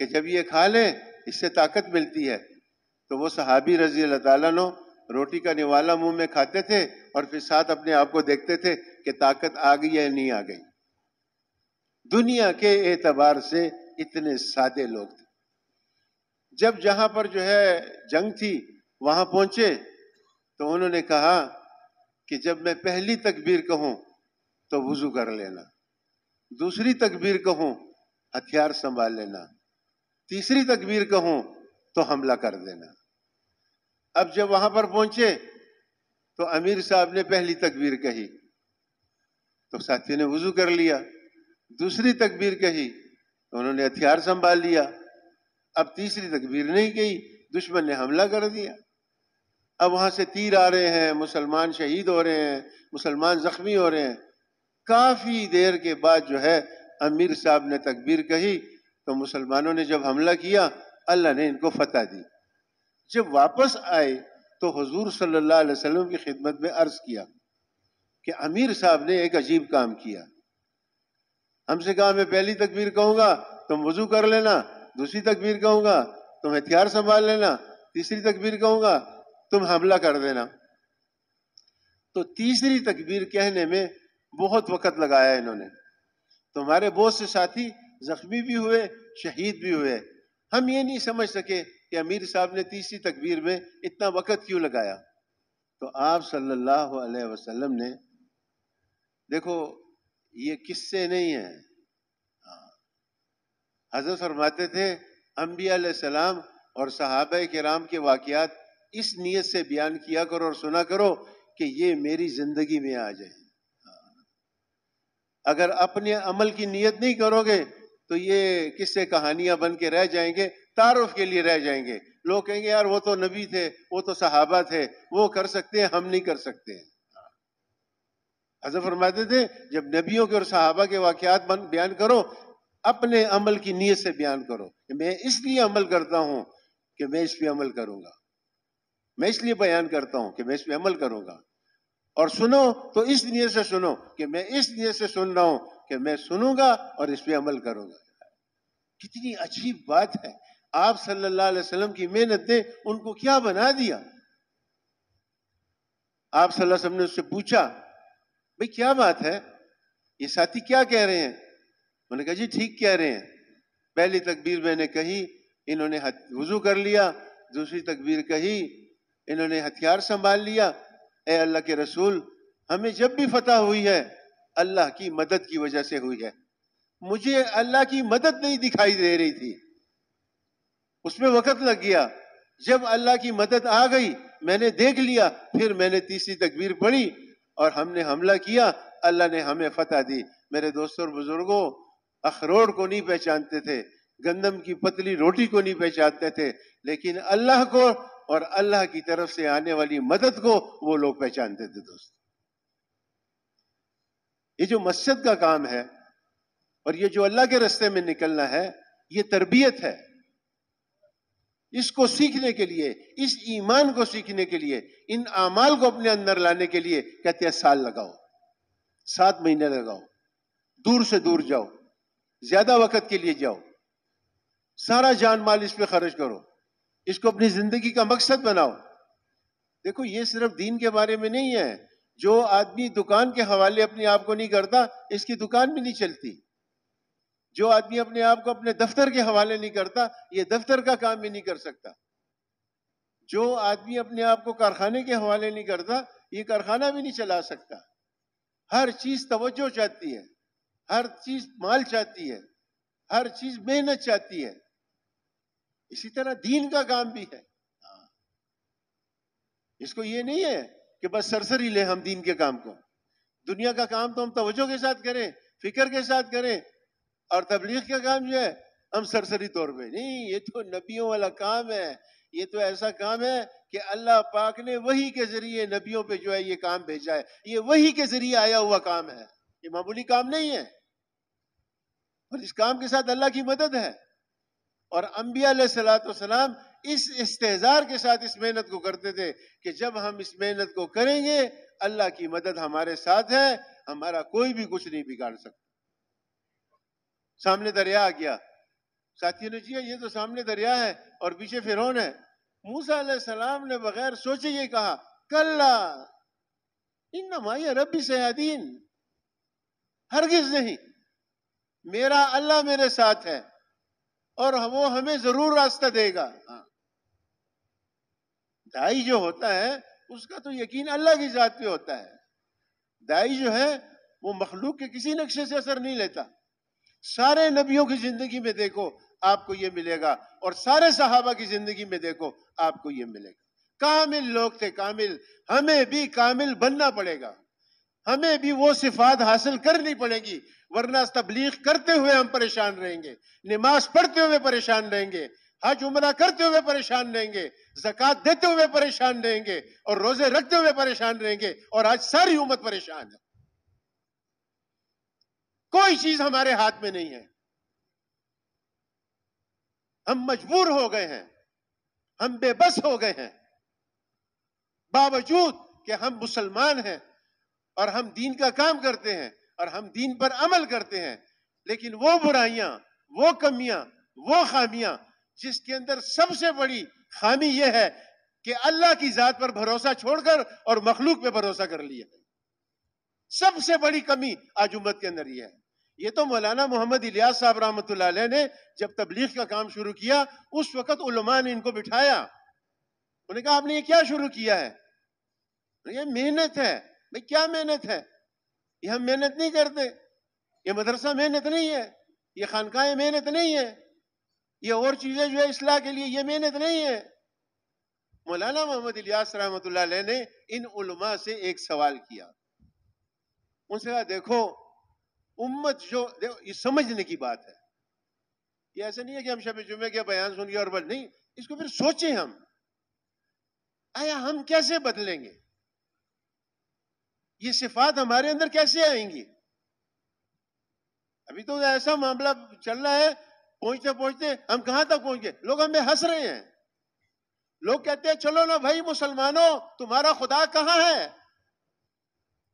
کہ جب یہ کھا لیں اس سے طاقت ملتی ہے. تو وہ صحابی رضی اللہ تعالیٰ عنہ روٹی کا نوالا منہ میں کھاتے تھے اور پھر ساتھ اپنے آپ کو دیکھتے تھے کہ طاقت آ گئی یا نہیں آ گئی. دنیا کے اعتبار سے اتنے سادے لوگ تھے. جب جہاں پر جو ہے جنگ تھی وہاں پہنچے تو انہوں نے کہا کہ جب میں پہلی تکبیر کہوں تو وضو کر لینا، دوسری تکبیر کہوں ہتھیار سنبھال لینا، تیسری تکبیر کہوں تو حملہ کر دینا. اب جب وہاں پر پہنچے تو امیر صاحب نے پہلی تکبیر کہی تو ساتھی نے وضو کر لیا. دوسری تکبیر کہی تو انہوں نے ہتھیار سنبھال لیا. اب تیسری تکبیر نہیں کہی، دشمن نے حملہ کر دیا. اب وہاں سے تیر آ رہے ہیں، مسلمان شہید ہو رہے ہیں، مسلمان زخمی ہو رہے ہیں. کافی دیر کے بعد جو ہے امیر صاحب نے تکبیر کہی تو مسلمانوں نے جب حملہ کیا اللہ نے ان کو فتح دی. جب واپس آئے تو حضور صلی اللہ علیہ وسلم کی خدمت میں عرض کیا کہ امیر صاحب نے ایک عجیب کام کیا. ہم سے کہا میں پہلی تکبیر کہوں گا تم وضو کر لینا، دوسری تکبیر کہوں گا تم ہتھیار سنبھال لینا، تیسری تکبیر کہوں گا تم حملہ کر دینا. تو تیسری تکبیر کہنے میں بہت وقت لگایا انہوں نے. تو ہمارے بہت سے ساتھی زخمی بھی ہوئے، شہید بھی ہوئے. ہم یہ نہیں سمجھ سکے کہ امیر صاحب نے تیسری تکبیر میں اتنا وقت کیوں لگایا. تو آپ صلی اللہ علیہ وسلم نے دیکھو یہ قصے نہیں ہیں. حضرت فرماتے تھے انبیاء علیہ السلام اور صحابہ کرام کے واقعات اس نیت سے بیان کیا کرو اور سنا کرو کہ یہ میری زندگی میں آ جائے. اگر اپنے عمل کی نیت نہیں کرو گے تو یہ قصے کہانیاں بن کے رہ جائیں گے، تعارف کے لیے رہ جائیں گے. لوگ کہیں گے یار وہ تو نبی تھے، وہ تو صحابہ تھے، وہ کر سکتے ہیں، ہم نہیں کر سکتے. حضرت فرماتے تھے جب نبیوں کے اور صحابہ کے واقعات بیان کرو، اپنے عمل کی نیت سے بیان کرو کہ میں اس لیے عمل کرتا ہوں کہ میں اس پہ عمل کروں گا، میں اس لیے بیان کرتا ہوں کہ میں اس پہ عمل کروں گا. اور سنو تو اس نیت سے سنو کہ میں اس نیت سے سن رہا ہوں کہ میں سنوں گا اور اس پہ عمل کروں گا. کتنی عجیب بات ہے. آپ صلی اللہ علیہ وسلم کی محنت نے ان کو کیا بنا دیا. آپ صلی اللہ علیہ وسلم نے اس سے پوچھا بھئی کیا بات ہے، یہ ساتھی کیا کہہ رہے ہیں؟ انہوں نے کہا جی ٹھیک کہہ رہے ہیں. پہلی تکبیر میں نے کہی، انہوں نے وضو کر لیا. دوسری تکبیر کہی، انہوں نے ہتھیار سنبھال لیا. اے اللہ کے رسول، ہمیں جب بھی فتح ہوئی ہے اللہ کی مدد کی وجہ سے ہوئی ہے. مجھے اللہ کی مدد نہیں دکھائی دے رہی تھی، اس میں وقت لگ گیا. جب اللہ کی مدد آ گئی میں نے دیکھ لیا، پھر میں نے تیسری تکبیر پڑھی اور ہم نے حملہ کیا، اللہ نے ہمیں فتح دی. میرے دوستوں اور بزرگوں، اخروٹ کو نہیں پہچانتے تھے، گندم کی پتلی روٹی کو نہیں پہچانتے تھے، لیکن اللہ کو اور اللہ کی طرف سے آنے والی مدد کو وہ لوگ پہچانتے تھے. دوست، یہ جو مسجد کا کام ہے اور یہ جو اللہ کے راستے میں نکلنا ہے، یہ تربیت ہے. اس کو سیکھنے کے لیے، اس ایمان کو سیکھنے کے لیے، ان اعمال کو اپنے اندر لانے کے لیے کہتے ہیں سال لگاؤ، 7 مہینے لگاؤ، دور سے دور جاؤ، زیادہ وقت کے لیے جاؤ، سارا جان مال اس پہ خرچ کرو، اس کو اپنی زندگی کا مقصد بناؤ. دیکھو یہ صرف دین کے بارے میں نہیں ہے. جو آدمی دکان کے حوالے اپنے آپ کو نہیں کرتا، اس کی دکان بھی نہیں چلتی. جو آدمی اپنے آپ کو اپنے دفتر کے حوالے نہیں کرتا، یہ دفتر کا کام بھی نہیں کر سکتا. جو آدمی اپنے آپ کو کارخانے کے حوالے نہیں کرتا، یہ کارخانہ بھی نہیں چلا سکتا. ہر چیز توجہ چاہتی ہے، ہر چیز مال چاہتی ہے، ہر چیز محنت چاہتی ہے. اسی طرح دین کا کام بھی ہے. اس کو یہ نہیں ہے کہ بس سرسری لیں ہم دین کے کام کو. دنیا کا کام تو ہم توجہ کے ساتھ کریں، فکر کے ساتھ کریں، اور تبلیغ کا کام جو ہے ہم سرسری طور پہ نہیں. یہ تو نبیوں والا کام ہے. یہ تو ایسا کام ہے کہ اللہ پاک نے وحی کے ذریعے نبیوں پہ جو ہے یہ کام بھیجا ہے. یہ وحی کے ذریعے آیا ہوا کام ہے، یہ معمولی کام نہیں ہے. اور اس کام کے ساتھ اللہ کی مدد ہے. اور انبیاء علیہ الصلوۃ والسلام اس استحضار کے ساتھ اس محنت کو کرتے تھے کہ جب ہم اس محنت کو کریں گے اللہ کی مدد ہمارے ساتھ ہے، ہمارا کوئی بھی کچھ نہیں بگاڑ سکتا. سامنے دریا آ گیا، ساتھیوں نے جی یہ تو سامنے دریا ہے اور پیچھے فرعون ہے. موسیٰ علیہ السلام نے بغیر سوچے یہ کہا کلا انما یہ ربی سیہدین، ہرگز نہیں، میرا اللہ میرے ساتھ ہے اور وہ ہمیں ضرور راستہ دے گا. دائی جو ہوتا ہے اس کا تو یقین اللہ کی ذات پہ ہوتا ہے. دائی جو ہے وہ مخلوق کے کسی نقشے سے اثر نہیں لیتا. سارے نبیوں کی زندگی میں دیکھو آپ کو یہ ملے گا، اور سارے صحابہ کی زندگی میں دیکھو آپ کو یہ ملے گا. کامل لوگ تھے، کامل. ہمیں بھی کامل بننا پڑے گا، ہمیں بھی وہ صفات حاصل کرنی پڑے گی، ورنہ تبلیغ کرتے ہوئے ہم پریشان رہیں گے، نماز پڑھتے ہوئے پریشان رہیں گے، حج عمرہ کرتے ہوئے پریشان رہیں گے، زکوٰۃ دیتے ہوئے پریشان رہیں گے، اور روزے رکھتے ہوئے پریشان رہیں گے. اور آج ساری امت پریشان ہے. کوئی چیز ہمارے ہاتھ میں نہیں ہے. ہم مجبور ہو گئے ہیں، ہم بے بس ہو گئے ہیں. باوجود کہ ہم مسلمان ہیں اور ہم دین کا کام کرتے ہیں اور ہم دین پر عمل کرتے ہیں، لیکن وہ برائیاں، وہ کمیاں، وہ خامیاں، جس کے اندر سب سے بڑی خامی یہ ہے کہ اللہ کی ذات پر بھروسہ چھوڑ کر اور مخلوق پہ بھروسہ کر لیا. سب سے بڑی کمی آج امت کے اندر یہ ہے. یہ تو مولانا محمد الیاس صاحب رحمۃ اللہ علیہ نے جب تبلیغ کا کام شروع کیا، اس وقت علماء نے ان کو بٹھایا. انہوں نے کہا آپ نے یہ کیا شروع کیا ہے؟ یہ محنت ہے. بھئی کیا محنت ہے؟ یہ ہم محنت نہیں کرتے، یہ مدرسہ محنت نہیں ہے، یہ خانقاہیں محنت نہیں ہے، یہ اور چیزیں جو ہے اصلاح کے لیے، یہ محنت نہیں ہے. مولانا محمد الیاس رحمۃ اللہ علیہ نے ان علماء سے ایک سوال کیا. ان سے کہا دیکھو امت جو یہ سمجھنے کی بات ہے، یہ ایسا نہیں ہے کہ ہم شب جمعے کے بیان سن گے اور بس نہیں، اس کو پھر سوچیں ہم آیا ہم کیسے بدلیں گے، یہ صفات ہمارے اندر کیسے آئیں گی. ابھی تو ایسا معاملہ چل رہا ہے، پہنچتے پہنچتے ہم کہاں تک پہنچ گئے، لوگ ہمیں ہنس رہے ہیں. لوگ کہتے ہیں چلو نا بھائی مسلمانوں، تمہارا خدا کہاں ہے؟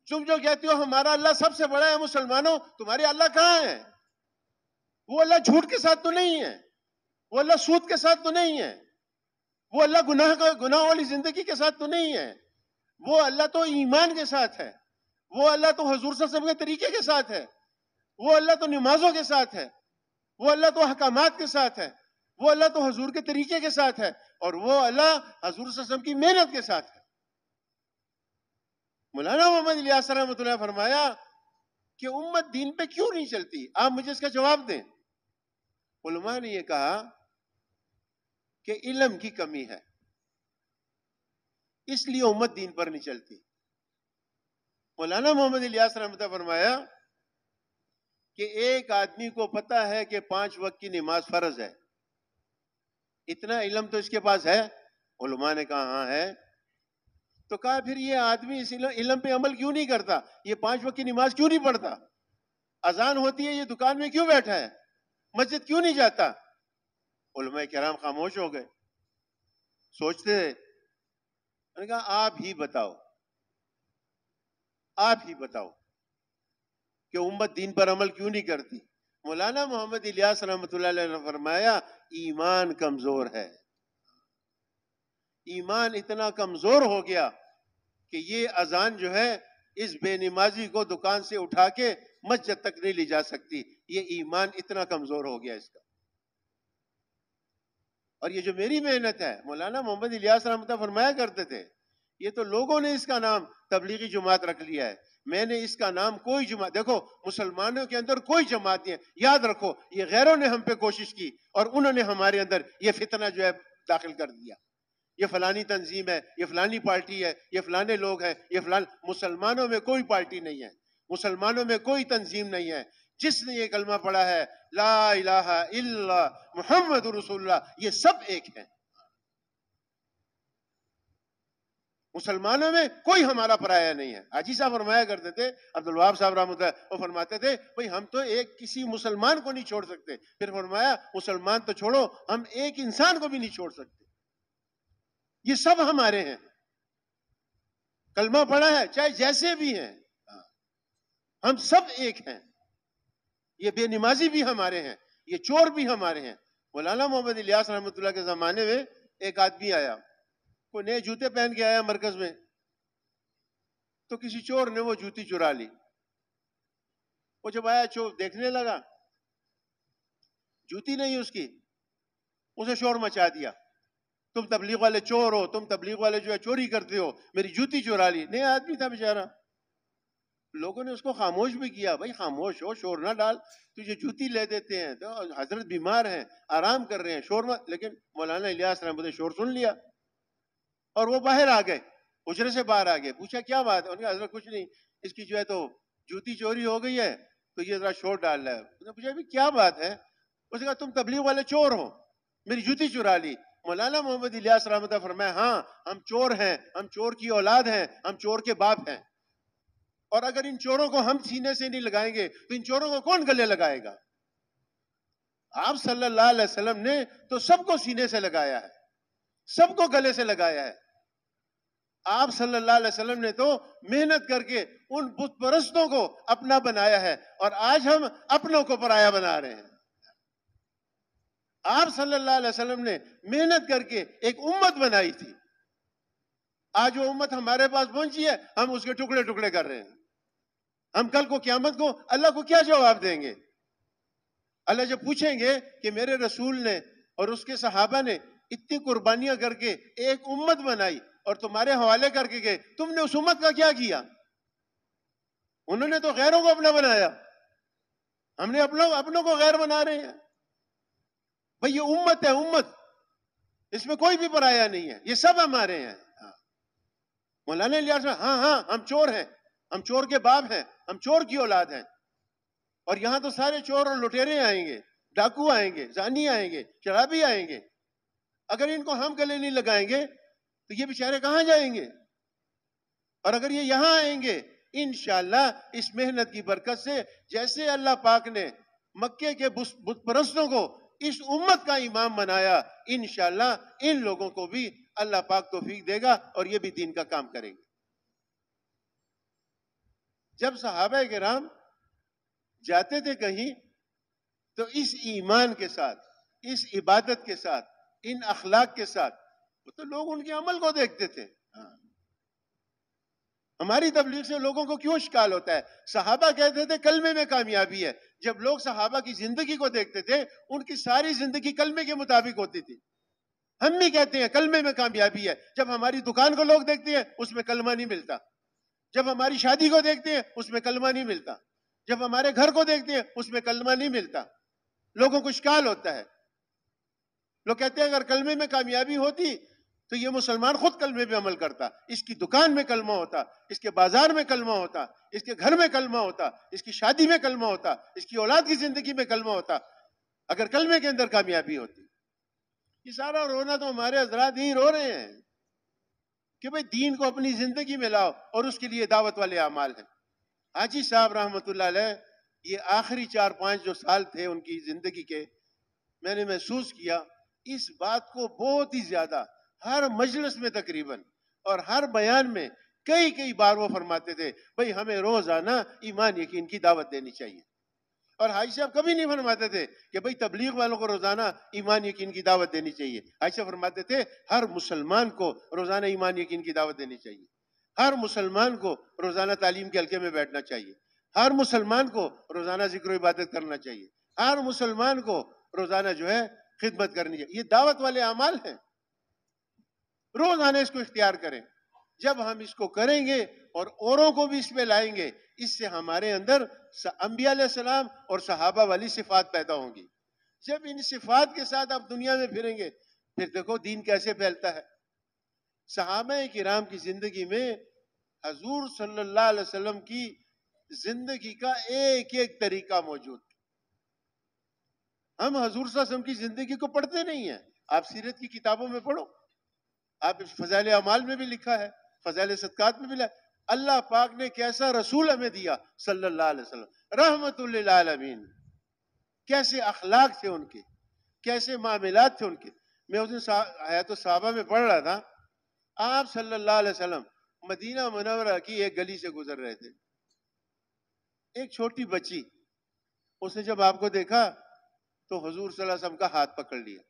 تم جو کہتے ہو ہمارا اللہ سب سے بڑا ہے، مسلمانوں تمہارے اللہ کہاں ہے؟ وہ اللہ جھوٹ کے ساتھ تو نہیں ہے، وہ اللہ سود کے ساتھ تو نہیں ہے، وہ اللہ گناہ والی زندگی کے ساتھ تو نہیں ہے، وہ اللہ تو ایمان کے ساتھ ہے، وہ اللہ تو حضور صلی اللہ علیہ وسلم کے طریقے کے ساتھ ہے، وہ اللہ تو نمازوں کے ساتھ ہے، وہ اللہ تو احکامات کے ساتھ ہے، وہ اللہ تو حضور کے طریقے کے ساتھ ہے، اور وہ اللہ حضور صلی اللہ علیہ وسلم کی محنت کے ساتھ ہے. مولانا محمد الیاس رحمۃ اللہ فرمایا کہ امت دین پہ کیوں نہیں چلتی؟ آپ مجھے اس کا جواب دیں. علماء نے یہ کہا کہ علم کی کمی ہے، اس لیے امت دین پر نہیں چلتی. مولانا محمد الیاس رحمۃ اللہ فرمایا کہ ایک آدمی کو پتا ہے کہ 5 وقت کی نماز فرض ہے، اتنا علم تو اس کے پاس ہے؟ علماء نے کہا ہاں ہے. تو کہا پھر یہ آدمی اس علم پہ عمل کیوں نہیں کرتا، یہ 5 وقت کی نماز کیوں نہیں پڑھتا، اذان ہوتی ہے یہ دکان میں کیوں بیٹھا ہے، مسجد کیوں نہیں جاتا؟ علماء کرام خاموش ہو گئے، سوچتے تھے. میں نے کہا آپ ہی بتاؤ کہ امت دین پر عمل کیوں نہیں کرتی؟ مولانا محمد الیاس رحمۃ اللہ علیہ نے فرمایا ایمان کمزور ہے. ایمان اتنا کمزور ہو گیا کہ یہ اذان جو ہے اس بے نمازی کو دکان سے اٹھا کے مسجد تک نہیں لے جا سکتی. یہ ایمان اتنا کمزور ہو گیا اس کا. اور یہ جو میری محنت ہے، مولانا محمد الیاس رحمۃ اللہ فرمایا کرتے تھے یہ تو لوگوں نے اس کا نام تبلیغی جماعت رکھ لیا ہے، میں نے اس کا نام کوئی جماعت، دیکھو مسلمانوں کے اندر کوئی جماعت نہیں ہے، یاد رکھو یہ غیروں نے ہم پہ کوشش کی اور انہوں نے ہمارے اندر یہ فتنہ جو ہے داخل کر دیا، یہ فلانی تنظیم ہے، یہ فلانی پارٹی ہے، یہ فلانے لوگ ہیں، یہ مسلمانوں میں کوئی پارٹی نہیں ہے، مسلمانوں میں کوئی تنظیم نہیں ہے. جس نے یہ کلمہ پڑھا ہے لا الہ الا اللہ محمد رسول اللہ، یہ سب ایک ہیں. مسلمانوں میں کوئی ہمارا پرایا نہیں ہے. حاجی صاحب فرمایا کرتے تھے، عبد الوہاب صاحب رحمۃ اللہ وہ فرماتے تھے بھئی ہم تو ایک کسی مسلمان کو نہیں چھوڑ سکتے. پھر فرمایا مسلمان تو چھوڑو، ہم ایک انسان کو بھی نہیں چھوڑ سکتے، یہ سب ہمارے ہیں. کلمہ پڑھا ہے چاہے جیسے بھی ہیں، ہم سب ایک ہیں. یہ بے نمازی بھی ہمارے ہیں، یہ چور بھی ہمارے ہیں. مولانا محمد الیاس رحمۃ اللہ کے زمانے میں ایک آدمی آیا، کوئی نئے جوتے پہن کے آیا مرکز میں، تو کسی چور نے وہ جوتی چرا لی. وہ جب آیا چور دیکھنے لگا، جوتی نہیں اس کی، اسے شور مچا دیا، تم تبلیغ والے چور ہو، تم تبلیغ والے جو ہے چوری کرتے ہو، میری جوتی چرا لی. نیا آدمی تھا بیچارہ. لوگوں نے اس کو خاموش بھی کیا، بھائی خاموش ہو، شور نہ ڈال، تجھے جوتی لے دیتے ہیں، تو حضرت بیمار ہیں، آرام کر رہے ہیں، شور مت. لیکن مولانا الیاس رحمۃ اللہ نے شور سن لیا اور وہ باہر آ گئے، حجرے سے باہر آ گئے. پوچھا کیا بات ہے؟ انہوں نے کہا حضرت کچھ نہیں، اس کی جو ہے تو جوتی چوری ہو گئی ہے تو یہ ذرا شور ڈال رہا ہے. انہوں نے پوچھا کیا بات ہے؟ اس نے کہا تم تبلیغ والے چور ہو، میری جوتی چرا لی. مولانا محمد الیاس رحمۃ اللہ فرمایا ہاں ہم چور ہیں، ہم چور کی اولاد ہیں، ہم چور کے باپ ہیں، اور اگر ان چوروں کو ہم سینے سے نہیں لگائیں گے تو ان چوروں کو کون گلے لگائے گا؟ آپ صلی اللہ علیہ وسلم نے تو سب کو سینے سے لگایا ہے، سب کو گلے سے لگایا ہے. آپ صلی اللہ علیہ وسلم نے تو محنت کر کے ان بت پرستوں کو اپنا بنایا ہے، اور آج ہم اپنوں کو پرایا بنا رہے ہیں. آپ صلی اللہ علیہ وسلم نے محنت کر کے ایک امت بنائی تھی، آج وہ امت ہمارے پاس پہنچی ہے، ہم اس کے ٹکڑے ٹکڑے کر رہے ہیں. ہم کل کو قیامت کو اللہ کو کیا جواب دیں گے؟ اللہ جب پوچھیں گے کہ میرے رسول نے اور اس کے صحابہ نے اتنی قربانیاں کر کے ایک امت بنائی اور تمہارے حوالے کر کے گئے، تم نے اس امت کا کیا کیا؟ انہوں نے تو غیروں کو اپنا بنایا، ہم نے اپنوں کو غیر بنا رہے ہیں. بھئی یہ امت ہے، امت. اس میں کوئی بھی پرایا نہیں ہے، یہ سب ہمارے ہیں۔ مولانا الیاس میں ہاں ہم چور ہیں، ہم چور کے باپ ہیں، ہم چور کی اولاد ہیں، اور یہاں تو سارے چور اور لٹیرے آئیں گے، ڈاکو آئیں گے، زانی آئیں گے، شرابی آئیں گے، اگر ان کو ہم گلے نہیں لگائیں گے تو یہ بیچارے کہاں جائیں گے؟ اور اگر یہ یہاں آئیں گے انشاءاللہ اس محنت کی برکت سے، جیسے اللہ پاک نے مکے کے بت پرستوں کو اس امت کا امام بنایا، انشاءاللہ ان لوگوں کو بھی اللہ پاک توفیق دے گا اور یہ بھی دین کا کام کریں گے۔ جب صحابہ کرام جاتے تھے کہیں تو اس ایمان کے ساتھ، اس عبادت کے ساتھ، ان اخلاق کے ساتھ، تو لوگ ان کے عمل کو دیکھتے تھے۔ ہماری تبلیغ سے لوگوں کو کیوں اشکال ہوتا ہے؟ صحابہ کہتے تھے کلمے میں کامیابی ہے، جب لوگ صحابہ کی زندگی کو دیکھتے تھے ان کی ساری زندگی کلمے کے مطابق ہوتی تھی۔ ہم بھی کہتے ہیں کلمے میں کامیابی ہے، جب ہماری دکان کو لوگ دیکھتے ہیں اس میں کلمہ نہیں ملتا، جب ہماری شادی کو دیکھتے ہیں اس میں کلمہ نہیں ملتا، جب ہمارے گھر کو دیکھتے ہیں اس میں کلمہ نہیں ملتا۔ لوگوں کو اشکال ہوتا ہے، لوگ کہتے ہیں اگر کلمے میں کامیابی ہوتی تو یہ مسلمان خود کلمے پہ عمل کرتا، اس کی دکان میں کلمہ ہوتا، اس کے بازار میں کلمہ ہوتا، اس کے گھر میں کلمہ ہوتا، اس کی شادی میں کلمہ ہوتا، اس کی اولاد کی زندگی میں کلمہ ہوتا، اگر کلمے کے اندر کامیابی ہوتی۔ یہ سارا رونا تو ہمارے حضرات ہی رو رہے ہیں کہ بھئی دین کو اپنی زندگی میں لاؤ، اور اس کے لیے دعوت والے اعمال ہیں۔ حاجی صاحب رحمۃ اللہ علیہ یہ آخری 4-5 جو سال تھے ان کی زندگی کے، میں نے محسوس کیا اس بات کو بہت ہی زیادہ، ہر مجلس میں تقریباً اور ہر بیان میں کئی بار وہ فرماتے تھے بھئی ہمیں روزانہ ایمان یقین کی دعوت دینی چاہیے۔ اور حاجی صاحب کبھی نہیں فرماتے تھے کہ بھئی تبلیغ والوں کو روزانہ ایمان یقین کی دعوت دینی چاہیے، حاجی صاحب فرماتے تھے ہر مسلمان کو روزانہ ایمان یقین کی دعوت دینی چاہیے، ہر مسلمان کو روزانہ تعلیم کے حلقے میں بیٹھنا چاہیے، ہر مسلمان کو روزانہ ذکر و عبادت کرنا چاہیے، ہر مسلمان کو روزانہ جو ہے خدمت کرنی چاہیے۔ یہ دعوت والے اعمال ہیں، روزانہ اس کو اختیار کریں۔ جب ہم اس کو کریں گے اور اوروں کو بھی اس پہ لائیں گے، اس سے ہمارے اندر انبیاء علیہ السلام اور صحابہ والی صفات پیدا ہوں گی۔ جب ان صفات کے ساتھ آپ دنیا میں پھریں گے، پھر دیکھو دین کیسے پھیلتا ہے۔ صحابہ کرام کی زندگی میں حضور صلی اللہ علیہ وسلم کی زندگی کا ایک طریقہ موجود ہے۔ ہم حضور صلی اللہ علیہ وسلم کی زندگی کو پڑھتے نہیں ہیں، آپ سیرت کی کتابوں میں پڑھو، آپ فضائل اعمال میں بھی لکھا ہے، فضائل صدقات میں بھی لکھا ہے، اللہ پاک نے کیسا رسول ہمیں دیا صلی اللہ علیہ وسلم، رحمت للعالمین، کیسے اخلاق تھے ان کے، کیسے معاملات تھے ان کے۔ میں اس دن حیات الصحابہ میں پڑھ رہا تھا، آپ صلی اللہ علیہ وسلم مدینہ منورہ کی ایک گلی سے گزر رہے تھے، ایک چھوٹی بچی، اس نے جب آپ کو دیکھا تو حضور صلی اللہ علیہ وسلم کا ہاتھ پکڑ لیا،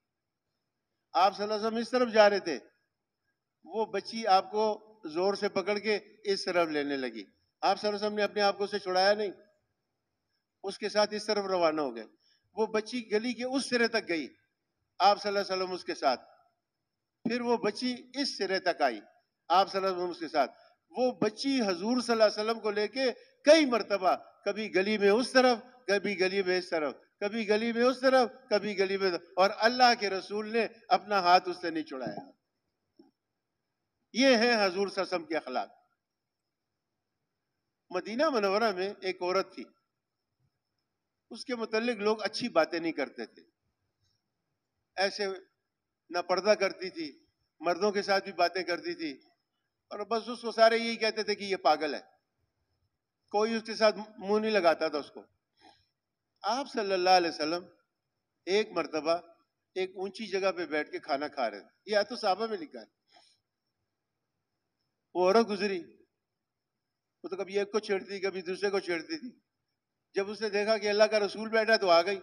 آپ صلی اللہ علیہ وسلم اس طرف جا رہے تھے، وہ بچی آپ کو زور سے پکڑ کے اس طرف لینے لگی، آپ صلی اللہ علیہ وسلم نے اپنے آپ کو اسے چھڑایا نہیں، اس کے ساتھ اس طرف روانہ ہو گئے، وہ بچی گلی کے اس سرے تک گئی، آپ صلی اللہ علیہ وسلم اس کے ساتھ، پھر وہ بچی اس سرے تک آئی، آپ صلی اللہ علیہ وسلم اس کے ساتھ، وہ بچی حضور صلی اللہ علیہ وسلم کو لے کے کئی مرتبہ کبھی گلی میں اس طرف، کبھی گلی میں اس طرف، کبھی گلی میں اس طرف، کبھی گلی میں، اور اللہ کے رسول نے اپنا ہاتھ اس سے نہیں چھڑایا۔ یہ ہے حضور صلی اللہ علیہ وسلم کے اخلاق۔ مدینہ منورہ میں ایک عورت تھی، اس کے متعلق لوگ اچھی باتیں نہیں کرتے تھے، ایسے نہ پردہ کرتی تھی، مردوں کے ساتھ بھی باتیں کرتی تھی، اور بس اس کو سارے یہی کہتے تھے کہ یہ پاگل ہے، کوئی اس کے ساتھ منہ نہیں لگاتا تھا اس کو۔ آپ صلی اللہ علیہ وسلم ایک مرتبہ ایک اونچی جگہ پہ بیٹھ کے کھانا کھا رہے تھے، یہ تو صحابہ میں لکھا ہے، وہ عورت گزری، وہ تو کبھی ایک کو چھیڑتی تھی، کبھی دوسرے کو چھیڑتی تھی، جب اس نے دیکھا کہ اللہ کا رسول بیٹھا تو آ گئی،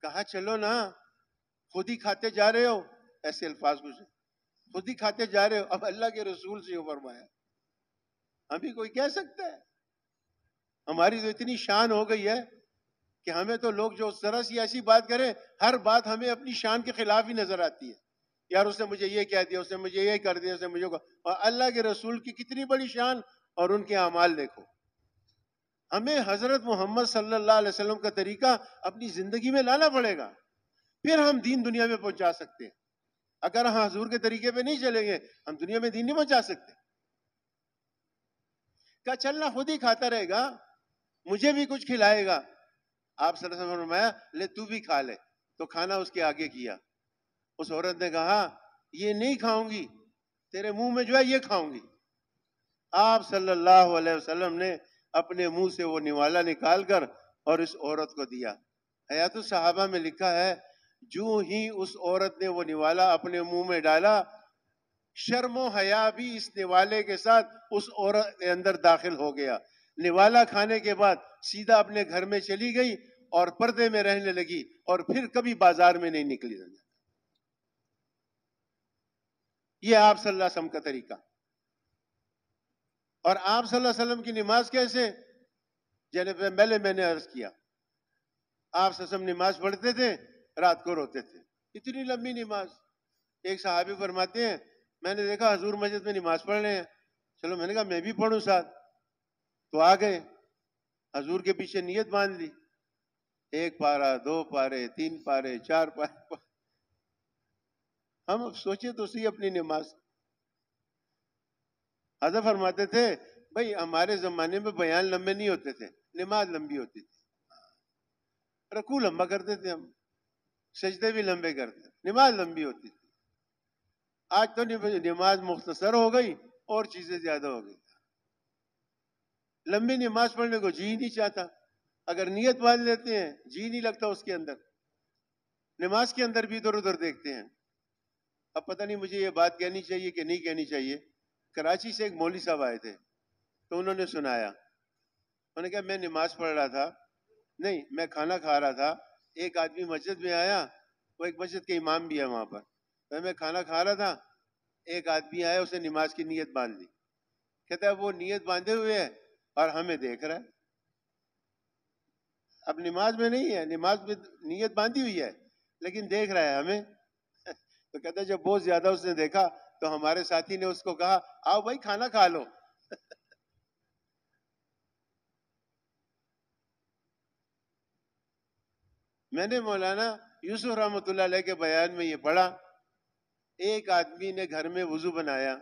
کہا چلو نا، خود ہی کھاتے جا رہے ہو، ایسے الفاظ کچھ، خود ہی کھاتے جا رہے ہو، اب اللہ کے رسول سے یہ فرمایا، ہمیں کوئی کہہ سکتا ہے؟ ہماری تو اتنی شان ہو گئی ہے کہ ہمیں تو لوگ جو ذرا سی ایسی بات کریں، ہر بات ہمیں اپنی شان کے خلاف ہی نظر آتی ہے، یار اس نے مجھے یہ کہہ دیا، اس نے مجھے یہ کر دیا، اس نے مجھے، اور اللہ کے رسول کی کتنی بڑی شان اور ان کے اعمال دیکھو۔ ہمیں حضرت محمد صلی اللہ علیہ وسلم کا طریقہ اپنی زندگی میں لانا پڑے گا، پھر ہم دین دنیا میں پہنچا سکتے ہیں۔ اگر ہم حضور کے طریقے پہ نہیں چلیں گے ہم دنیا میں دین نہیں پہنچا سکتے. کہا چلنا خود ہی کھاتا رہے گا, مجھے بھی کچھ کھلائے گا. آپ صلی اللہ علیہ وسلم نے فرمایا لے تو بھی کھا لے. تو کھانا اس کے آگے کیا. اس عورت نے کہا یہ نہیں کھاؤں گی, تیرے منہ میں جو ہے یہ کھاؤں گی. آپ صلی اللہ علیہ وسلم نے اپنے منہ سے وہ نوالا نکال کر اور اس عورت کو دیا. حیات الصحابہ میں لکھا ہے جو ہی اس عورت نے وہ نوالا اپنے منہ میں ڈالا, شرم و حیا بھی اس نوالے کے ساتھ اس عورت کے اندر داخل ہو گیا. نوالا کھانے کے بعد سیدھا اپنے گھر میں چلی گئی اور پردے میں رہنے لگی اور پھر کبھی بازار میں نہیں نکلی. یہ آپ صلی اللہ علیہ وسلم کا طریقہ. اور آپ صلی اللہ علیہ وسلم کی نماز کیسے؟ جیسے پہلے میں نے عرض کیا, آپ صلی اللہ علیہ وسلم نماز پڑھتے تھے, رات کو روتے تھے. اتنی لمبی نماز. ایک صحابی فرماتے ہیں میں نے دیکھا حضور مسجد میں نماز پڑھ رہے ہیں, چلو میں نے کہا میں بھی پڑھوں ساتھ. تو آ گئے, حضور کے پیچھے نیت باندھ لی, 1 پارہ 2 پارے 3 پارے 4 پارے. ہم سوچے تو صحیح اپنی نماز. حضرت فرماتے تھے بھائی ہمارے زمانے میں بیان لمبے نہیں ہوتے تھے, نماز لمبی ہوتی تھی. رکوع لمبا کرتے تھے ہم, سجدے بھی لمبے کرتے, نماز لمبی ہوتی تھی. آج تو نماز مختصر ہو گئی اور چیزیں زیادہ ہو گئی. لمبی نماز پڑھنے کو جی نہیں چاہتا. اگر نیت باندھ لیتے ہیں جی نہیں لگتا اس کے اندر. نماز کے اندر بھی ادھر ادھر دیکھتے ہیں. اب پتہ نہیں مجھے یہ بات کہنی چاہیے کہ نہیں کہنی چاہیے. کراچی سے ایک مولوی صاحب آئے تھے تو انہوں نے سنایا. انہوں نے کہا میں نماز پڑھ رہا تھا, نہیں میں کھانا کھا رہا تھا, ایک آدمی مسجد میں آیا, وہ ایک مسجد کے امام بھی ہے وہاں پر. میں کھانا کھا رہا تھا, ایک آدمی آیا, اسے نماز کی نیت باندھ لی. کہتا ہے وہ نیت باندھے ہوئے ہے اور ہمیں دیکھ رہا ہے. اب نماز میں نہیں ہے, نماز میں نیت باندھی ہوئی ہے لیکن دیکھ رہا ہے ہمیں. تو کہتا ہے جب بہت زیادہ اس نے دیکھا تو ہمارے ساتھی نے اس کو کہا آؤ بھائی کھانا کھا لو. میں نے مولانا یوسف رحمۃ اللہ علیہ کے بیان میں یہ پڑھا, ایک آدمی نے گھر میں وضو بنایا,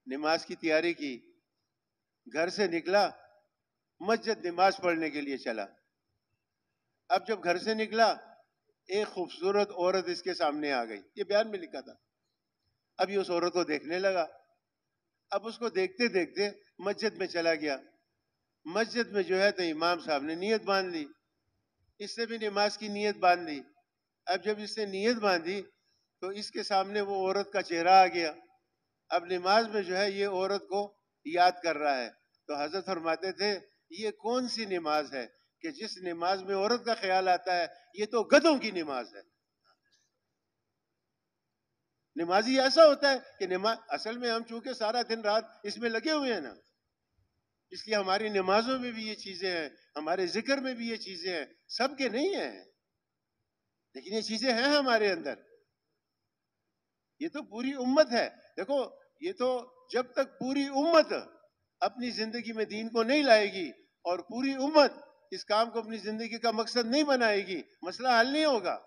نماز کی تیاری کی, گھر سے نکلا, مسجد نماز پڑھنے کے لیے چلا. اب جب گھر سے نکلا ایک خوبصورت عورت اس کے سامنے آ گئی, یہ بیان میں لکھا تھا. اب یہ اس عورت کو دیکھنے لگا. اب اس کو دیکھتے دیکھتے مسجد میں چلا گیا. مسجد میں جو ہے تو امام صاحب نے نیت باندھ لی, اس نے بھی نماز کی نیت باندھ لی. اب جب اس نے نیت باندھی تو اس کے سامنے وہ عورت کا چہرہ آ گیا. اب نماز میں جو ہے یہ عورت کو یاد کر رہا ہے. تو حضرت فرماتے تھے یہ کون سی نماز ہے کہ جس نماز میں عورت کا خیال آتا ہے, یہ تو گدھوں کی نماز ہے. نمازی ایسا ہوتا ہے کہ نماز اصل میں ہم چونکہ سارا دن رات اس میں لگے ہوئے ہیں نا, اس لیے ہماری نمازوں میں بھی یہ چیزیں ہیں, ہمارے ذکر میں بھی یہ چیزیں ہیں. سب کے نہیں ہیں لیکن یہ چیزیں ہیں ہمارے اندر. یہ تو پوری امت ہے. دیکھو یہ تو جب تک پوری امت اپنی زندگی میں دین کو نہیں لائے گی اور پوری امت اس کام کو اپنی زندگی کا مقصد نہیں بنائے گی, مسئلہ حل نہیں ہوگا.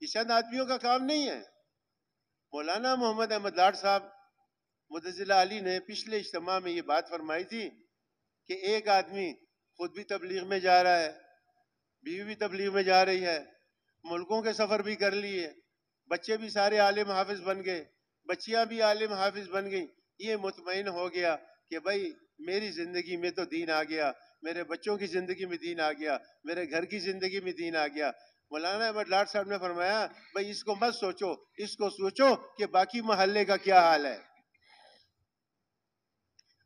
یہ چند آدمیوں کا کام نہیں ہے. مولانا محمد احمد لاڈ صاحب متزلہ علی نے پچھلے اجتماع میں یہ بات فرمائی تھی کہ ایک آدمی خود بھی تبلیغ میں جا رہا ہے, بیوی بھی تبلیغ میں جا رہی ہے, ملکوں کے سفر بھی کر لیے, بچے بھی سارے عالم حافظ بن گئے, بچیاں بھی عالم حافظ بن گئیں. یہ مطمئن ہو گیا کہ بھائی میری زندگی میں تو دین آ گیا, میرے بچوں کی زندگی میں دین آ گیا, میرے گھر کی زندگی میں دین آ گیا. مولانا احمد لاڈ صاحب نے فرمایا بھائی اس کو مت سوچو, اس کو سوچو کہ باقی محلے کا کیا حال ہے.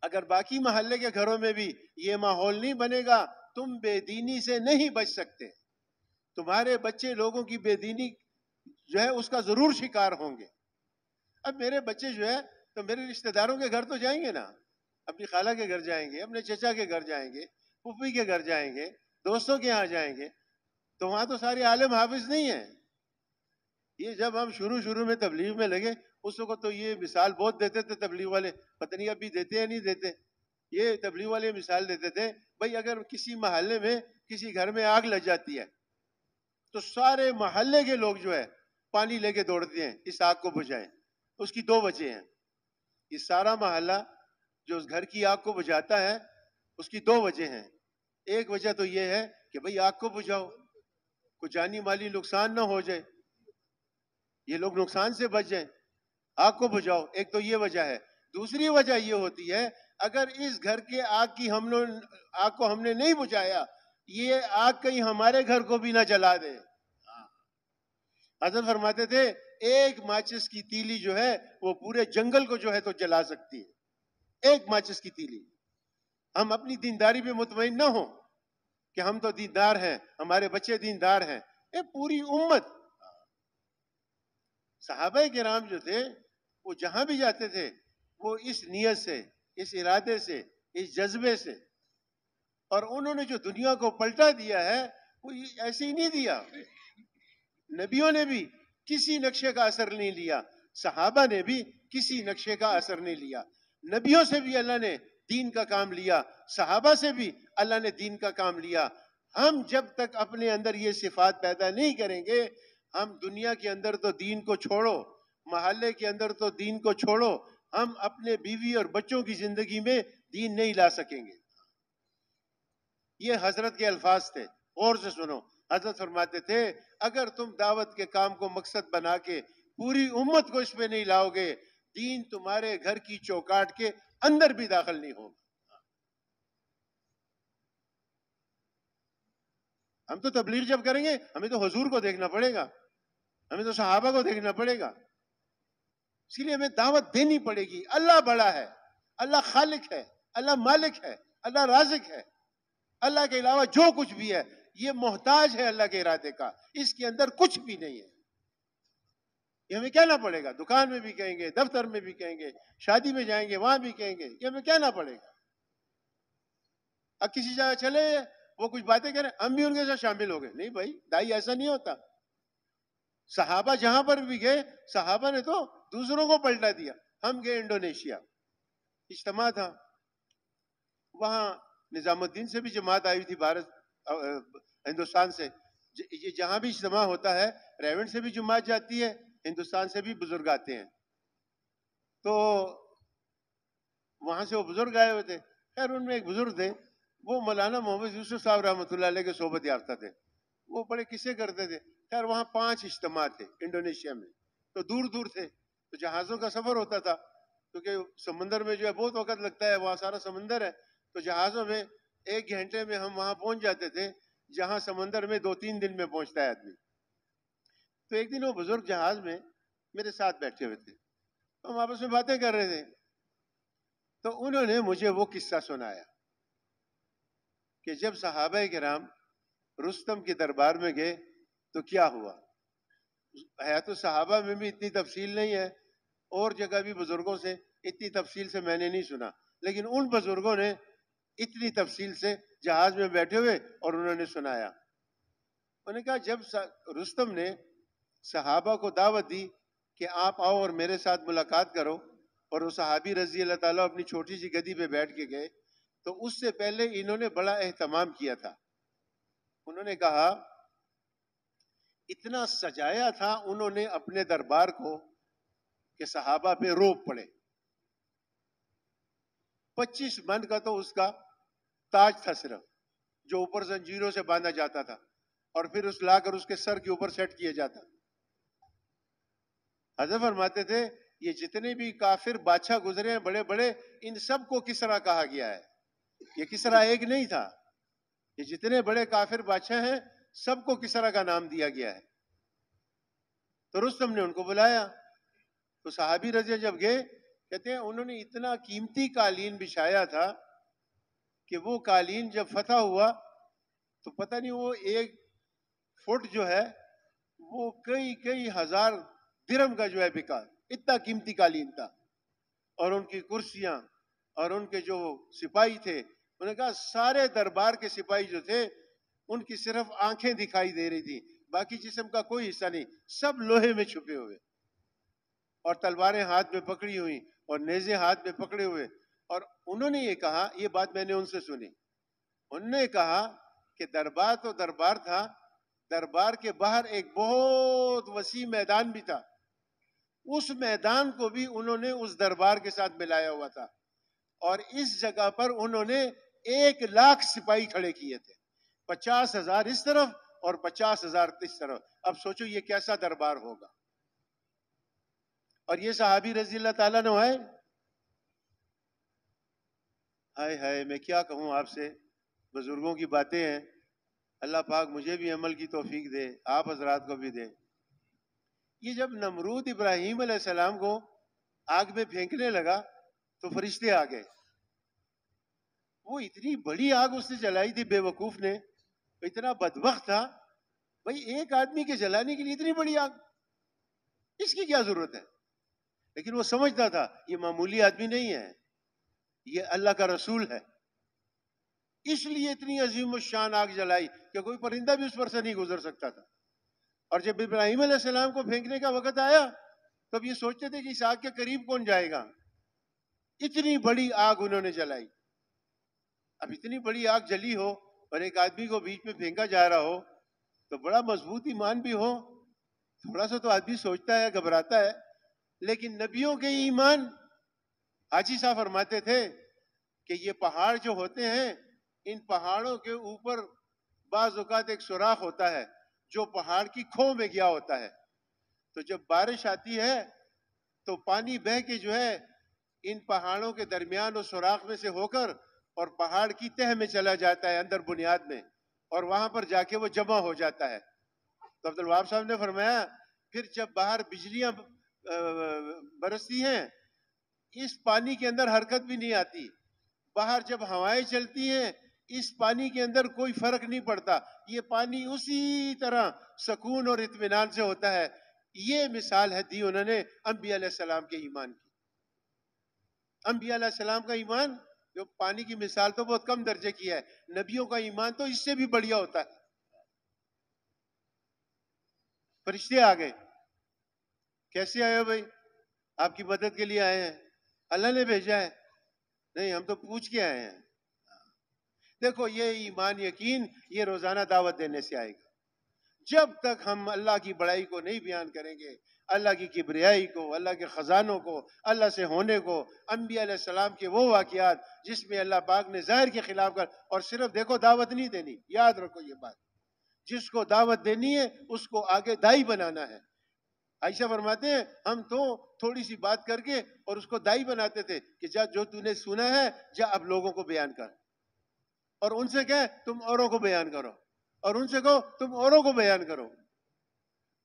اگر باقی محلے کے گھروں میں بھی یہ ماحول نہیں بنے گا تم بے دینی سے نہیں بچ سکتے. تمہارے بچے لوگوں کی بے دینی جو ہے اس کا ضرور شکار ہوں گے. اب میرے بچے جو ہے تو میرے رشتہ داروں کے گھر تو جائیں گے نا, اپنی خالہ کے گھر جائیں گے, اپنے چچا کے گھر جائیں گے, پھوپھی کے گھر جائیں گے, دوستوں کے ہاں جائیں گے, تو وہاں تو سارے عالم حافظ نہیں ہیں. یہ جب ہم شروع میں تبلیغ میں لگے اس وقت تو یہ مثال بہت دیتے تھے تبلیغ والے, پتہ نہیں ابھی دیتے یا نہیں دیتے. یہ تبلیغ والے مثال دیتے تھے بھائی اگر کسی محلے میں کسی گھر میں آگ لگ جاتی ہے تو سارے محلے کے لوگ جو ہے پانی لے کے دوڑتے ہیں اس آگ کو بجھائیں. اس کی 2 وجہ ہیں. یہ سارا محلہ جو اس گھر کی آگ کو بجھاتا ہے اس کی 2 وجہ ہیں. ایک وجہ تو یہ ہے کہ بھئی آگ کو بجھاؤ, کوئی جانی مالی نقصان نہ ہو جائے, یہ لوگ نقصان سے بچ جائیں, آگ کو بجھاؤ. ایک تو یہ وجہ ہے. دوسری وجہ یہ ہوتی ہے اگر اس گھر کے آگ کو ہم نے نہیں بجھایا, یہ آگ کہیں ہمارے گھر کو بھی نہ جلا دے. حضرت فرماتے تھے ایک ماچس کی تیلی جو ہے وہ پورے جنگل کو جو ہے تو جلا سکتی ہے. ایک ماچس کی تیلی. ہم اپنی دینداری پہ مطمئن نہ ہوں کہ ہم تو دیندار ہیں, ہمارے بچے دیندار ہیں. پوری امت, صحابہ کرام جو تھے وہ جہاں بھی جاتے تھے وہ اس نیت سے, اس ارادے سے, اس جذبے سے, اور انہوں نے جو دنیا کو پلٹا دیا ہے وہ ایسے ہی نہیں دیا. نبیوں نے بھی کسی نقشے کا اثر نہیں لیا, صحابہ نے بھی کسی نقشے کا اثر نہیں لیا. نبیوں سے بھی اللہ نے دین کا کام لیا, صحابہ سے بھی اللہ نے دین کا کام لیا. ہم جب تک اپنے اندر یہ صفات پیدا نہیں کریں گے, ہم دنیا کے اندر تو دین کو چھوڑو, محلے کے اندر تو دین کو چھوڑو, ہم اپنے بیوی اور بچوں کی زندگی میں دین نہیں لا سکیں گے. یہ حضرت کے الفاظ تھے, غور سے سنو. حضرت فرماتے تھے اگر تم دعوت کے کام کو مقصد بنا کے پوری امت کو اس پہ نہیں لاؤ گے, دین تمہارے گھر کی چوکاٹ کے اندر بھی داخل نہیں ہوگا. ہم تو تبلیغ جب کریں گے ہمیں تو حضور کو دیکھنا پڑے گا, ہمیں تو صحابہ کو دیکھنا پڑے گا. اسی لیے ہمیں دعوت دینی پڑے گی. اللہ بڑا ہے, اللہ خالق ہے, اللہ مالک ہے, اللہ رازق ہے. اللہ کے علاوہ جو کچھ بھی ہے یہ محتاج ہے اللہ کے ارادے کا, اس کے اندر کچھ بھی نہیں ہے. یہ ہمیں کہنا پڑے گا. دکان میں بھی کہیں گے, دفتر میں بھی کہیں گے, شادی میں جائیں گے وہاں بھی کہیں گے, یہ ہمیں کہنا پڑے گا. اب کسی جگہ چلے وہ کچھ باتیں کریں ہم بھی ان کے ساتھ شامل ہو گئے, نہیں بھائی دائی ایسا نہیں ہوتا. صحابہ جہاں پر بھی گئے صحابہ نے تو دوسروں کو پلٹا دیا. ہم گئے انڈونیشیا, اجتماع تھا وہاں, نظام الدین سے بھی جماعت آئی تھی ہندوستان سے. یہ جہاں بھی اجتماع ہوتا ہے ریونڈ سے بھی جماعت جاتی ہے, ہندوستان سے بھی بزرگ آتے ہیں. تو وہاں سے وہ بزرگ آئے ہوئے تھے. خیر ان میں ایک بزرگ تھے, وہ مولانا محمد یوسف صاحب رحمۃ اللہ علیہ کے صحبت یافتہ تھے. وہ بڑے قصے کرتے تھے. خیر وہاں 5 اجتماع تھے انڈونیشیا میں, تو دور دور تھے, تو جہازوں کا سفر ہوتا تھا کیونکہ سمندر میں جو ہے بہت وقت لگتا ہے, وہاں سارا سمندر ہے. تو جہازوں میں 1 گھنٹے میں ہم وہاں پہنچ جاتے تھے جہاں سمندر میں 2-3 دن میں پہنچتا ہے آدمی. تو ایک دن وہ بزرگ جہاز میں میرے ساتھ بیٹھے ہوئے تھے, ہم آپس میں باتیں کر رہے تھے. تو انہوں نے مجھے وہ قصہ سنایا کہ جب صحابہ کرام رستم کے دربار میں گئے تو کیا ہوا. حیات الصحابہ میں بھی اتنی تفصیل نہیں ہے, اور جگہ بھی بزرگوں سے اتنی تفصیل سے میں نے نہیں سنا, لیکن ان بزرگوں نے اتنی تفصیل سے جہاز میں بیٹھے ہوئے اور انہوں نے سنایا. انہوں نے کہا جب رستم نے صحابہ کو دعوت دی کہ آپ آؤ اور میرے ساتھ ملاقات کرو, اور وہ صحابی رضی اللہ تعالیٰ اپنی چھوٹی سی گدی پہ بیٹھ کے گئے, تو اس سے پہلے انہوں نے بڑا اہتمام کیا تھا. انہوں نے کہا اتنا سجایا تھا انہوں نے اپنے دربار کو کہ صحابہ پہ روب پڑے. 25 من کا تو اس کا تاج تھا صرف, جو اوپر زنجیروں سے باندھا جاتا تھا اور پھر اس لا کر اس کے سر کے اوپر سیٹ کیا جاتا. حضرت فرماتے تھے یہ جتنے بھی کافر بادشاہ گزرے ہیں بڑے بڑے, ان سب کو کسرا کہا گیا ہے. یہ کسرا ایک نہیں تھا, یہ جتنے بڑے کافر بادشاہ ہیں سب کو کسرا کا نام دیا گیا ہے. تو رستم نے ان کو بلایا, تو صحابی رضی جب گئے, کہتے ہیں انہوں نے اتنا قیمتی قالین بچھایا تھا کہ وہ قالین جب فتح ہوا تو پتہ نہیں وہ 1 فٹ جو ہے وہ کئی ہزار درہم کا جو ہے بکا. اتنا قیمتی قالین تھا. اور ان کی کرسیاں اور ان کے جو سپاہی تھے, انہوں نے کہا سارے دربار کے سپاہی جو تھے ان کی صرف آنکھیں دکھائی دے رہی تھی, باقی جسم کا کوئی حصہ نہیں, سب لوہے میں چھپے ہوئے, اور تلواریں ہاتھ میں پکڑی ہوئی اور نیزے ہاتھ میں پکڑے ہوئے. اور انہوں نے یہ کہا, یہ بات میں نے ان سے سنی, انہوں نے کہا کہ دربار تو دربار تھا, دربار کے باہر ایک بہت وسیع میدان بھی تھا، اس میدان کو بھی انہوں نے اس دربار کے ساتھ ملایا ہوا تھا، اور اس جگہ پر انہوں نے 1,00,000 سپاہی کھڑے کیے تھے، 50,000 اس طرف اور 50,000 اس طرف. اب سوچو یہ کیسا دربار ہوگا. اور یہ صحابی رضی اللہ تعالیٰ نے ہے. ہائے ہائے، میں کیا کہوں آپ سے، بزرگوں کی باتیں ہیں. اللہ پاک مجھے بھی عمل کی توفیق دے، آپ حضرات کو بھی دے. یہ جب نمرود ابراہیم علیہ السلام کو آگ میں پھینکنے لگا تو فرشتے آ گئے. وہ اتنی بڑی آگ اس نے جلائی تھی، بے وقوف نے، اتنا بدبخت تھا. بھائی ایک آدمی کے جلانے کے لیے اتنی بڑی آگ، اس کی کیا ضرورت ہے؟ لیکن وہ سمجھتا تھا یہ معمولی آدمی نہیں ہے، یہ اللہ کا رسول ہے. اس لیے اتنی عظیم الشان آگ جلائی کہ کوئی پرندہ بھی اس پر سے نہیں گزر سکتا تھا. اور جب ابراہیم علیہ السلام کو پھینکنے کا وقت آیا تو اب یہ سوچتے تھے کہ اس آگ کے قریب کون جائے گا. اتنی بڑی آگ انہوں نے جلائی. اب اتنی بڑی آگ جلی ہو اور ایک آدمی کو بیچ میں پھینکا جا رہا ہو تو بڑا مضبوط ایمان بھی ہو، تھوڑا سا تو آدمی سوچتا ہے، گھبراتا ہے. لیکن نبیوں کے ایمان، حاجی صاحب فرماتے تھے کہ یہ پہاڑ جو ہوتے ہیں، ان پہاڑوں کے اوپر بعض اوقات ایک سوراخ ہوتا ہے جو پہاڑ کی کھو میں گیا ہوتا ہے. تو جب بارش آتی ہے تو پانی بہہ کے جو ہے ان پہاڑوں کے درمیان اور سوراخ میں سے ہو کر اور پہاڑ کی تہ میں چلا جاتا ہے، اندر بنیاد میں، اور وہاں پر جا کے وہ جمع ہو جاتا ہے. تو عبدالوہاب صاحب نے فرمایا پھر جب باہر بجلیاں برستی ہیں، اس پانی کے اندر حرکت بھی نہیں آتی. باہر جب ہوائیں چلتی ہیں، اس پانی کے اندر کوئی فرق نہیں پڑتا، یہ پانی اسی طرح سکون اور اطمینان سے ہوتا ہے. یہ مثال ہے دی انہوں نے انبیاء علیہ السلام کے ایمان کی. انبیاء علیہ السلام کا ایمان جو پانی کی مثال تو بہت کم درجے کی ہے، نبیوں کا ایمان تو اس سے بھی بڑھیا ہوتا ہے. فرشتے آ گئے. کیسے آئے ہو بھائی؟ آپ کی مدد کے لیے آئے ہیں، اللہ نے بھیجا ہے. نہیں، ہم تو پوچھ کے آئے ہیں. دیکھو یہ ایمان یقین یہ روزانہ دعوت دینے سے آئے گا. جب تک ہم اللہ کی بڑائی کو نہیں بیان کریں گے، اللہ کی کبریائی کو، اللہ کے خزانوں کو، اللہ سے ہونے کو، انبیاء علیہ السلام کے وہ واقعات جس میں اللہ پاک نے ظاہر کے خلاف کر، اور صرف دیکھو دعوت نہیں دینی، یاد رکھو یہ بات، جس کو دعوت دینی ہے اس کو آگے دائی بنانا ہے. عائشہ فرماتے ہیں ہم تو تھوڑی سی بات کر کے اور اس کو دائی بناتے تھے کہ جا جو تو نے سنا ہے جا اب لوگوں کو بیان کر، اور ان سے کہے تم اوروں کو بیان کرو، اور ان سے کہو تم اوروں کو بیان کرو.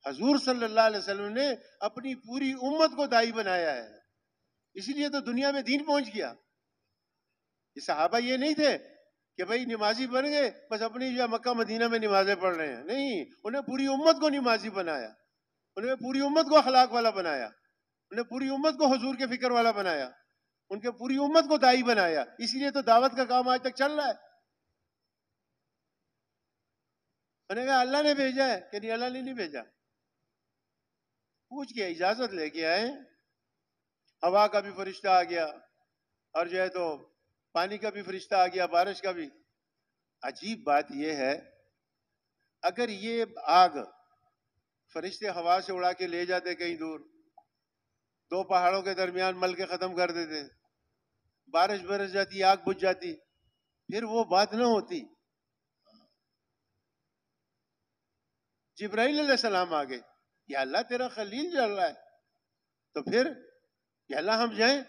حضور صلی اللہ علیہ وسلم نے اپنی پوری امت کو دائی بنایا ہے، اسی لیے تو دنیا میں دین پہنچ گیا. یہ صحابہ یہ نہیں تھے کہ بھائی نمازی بن گئے بس اپنی جو مکہ مدینہ میں نمازیں پڑھ رہے ہیں. نہیں، انہیں پوری امت کو نمازی بنایا، انہیں پوری امت کو اخلاق والا بنایا، انہیں پوری امت کو حضور کے فکر والا بنایا، ان کے پوری امت کو دائی بنایا. اسی لیے تو دعوت کا کام آج تک چل رہا ہے. انہوں نے کہا اللہ نے بھیجا ہے کہ نہیں، اللہ نے نہیں بھیجا. پوچھ کے اجازت لے کے آئے. ہوا کا بھی فرشتہ آ گیا اور جو ہے تو پانی کا بھی فرشتہ آ گیا، بارش کا بھی. عجیب بات یہ ہے اگر یہ آگ فرشتے ہوا سے اڑا کے لے جاتے کہیں دور، دو پہاڑوں کے درمیان مل کے ختم کر دیتے، بارش برس جاتی، آگ بجھ جاتی، پھر وہ بات نہ ہوتی. جبرائیل علیہ السلام آ گئے، یا اللہ تیرا خلیل جل رہا ہے. تو پھر یا اللہ ہم جائیں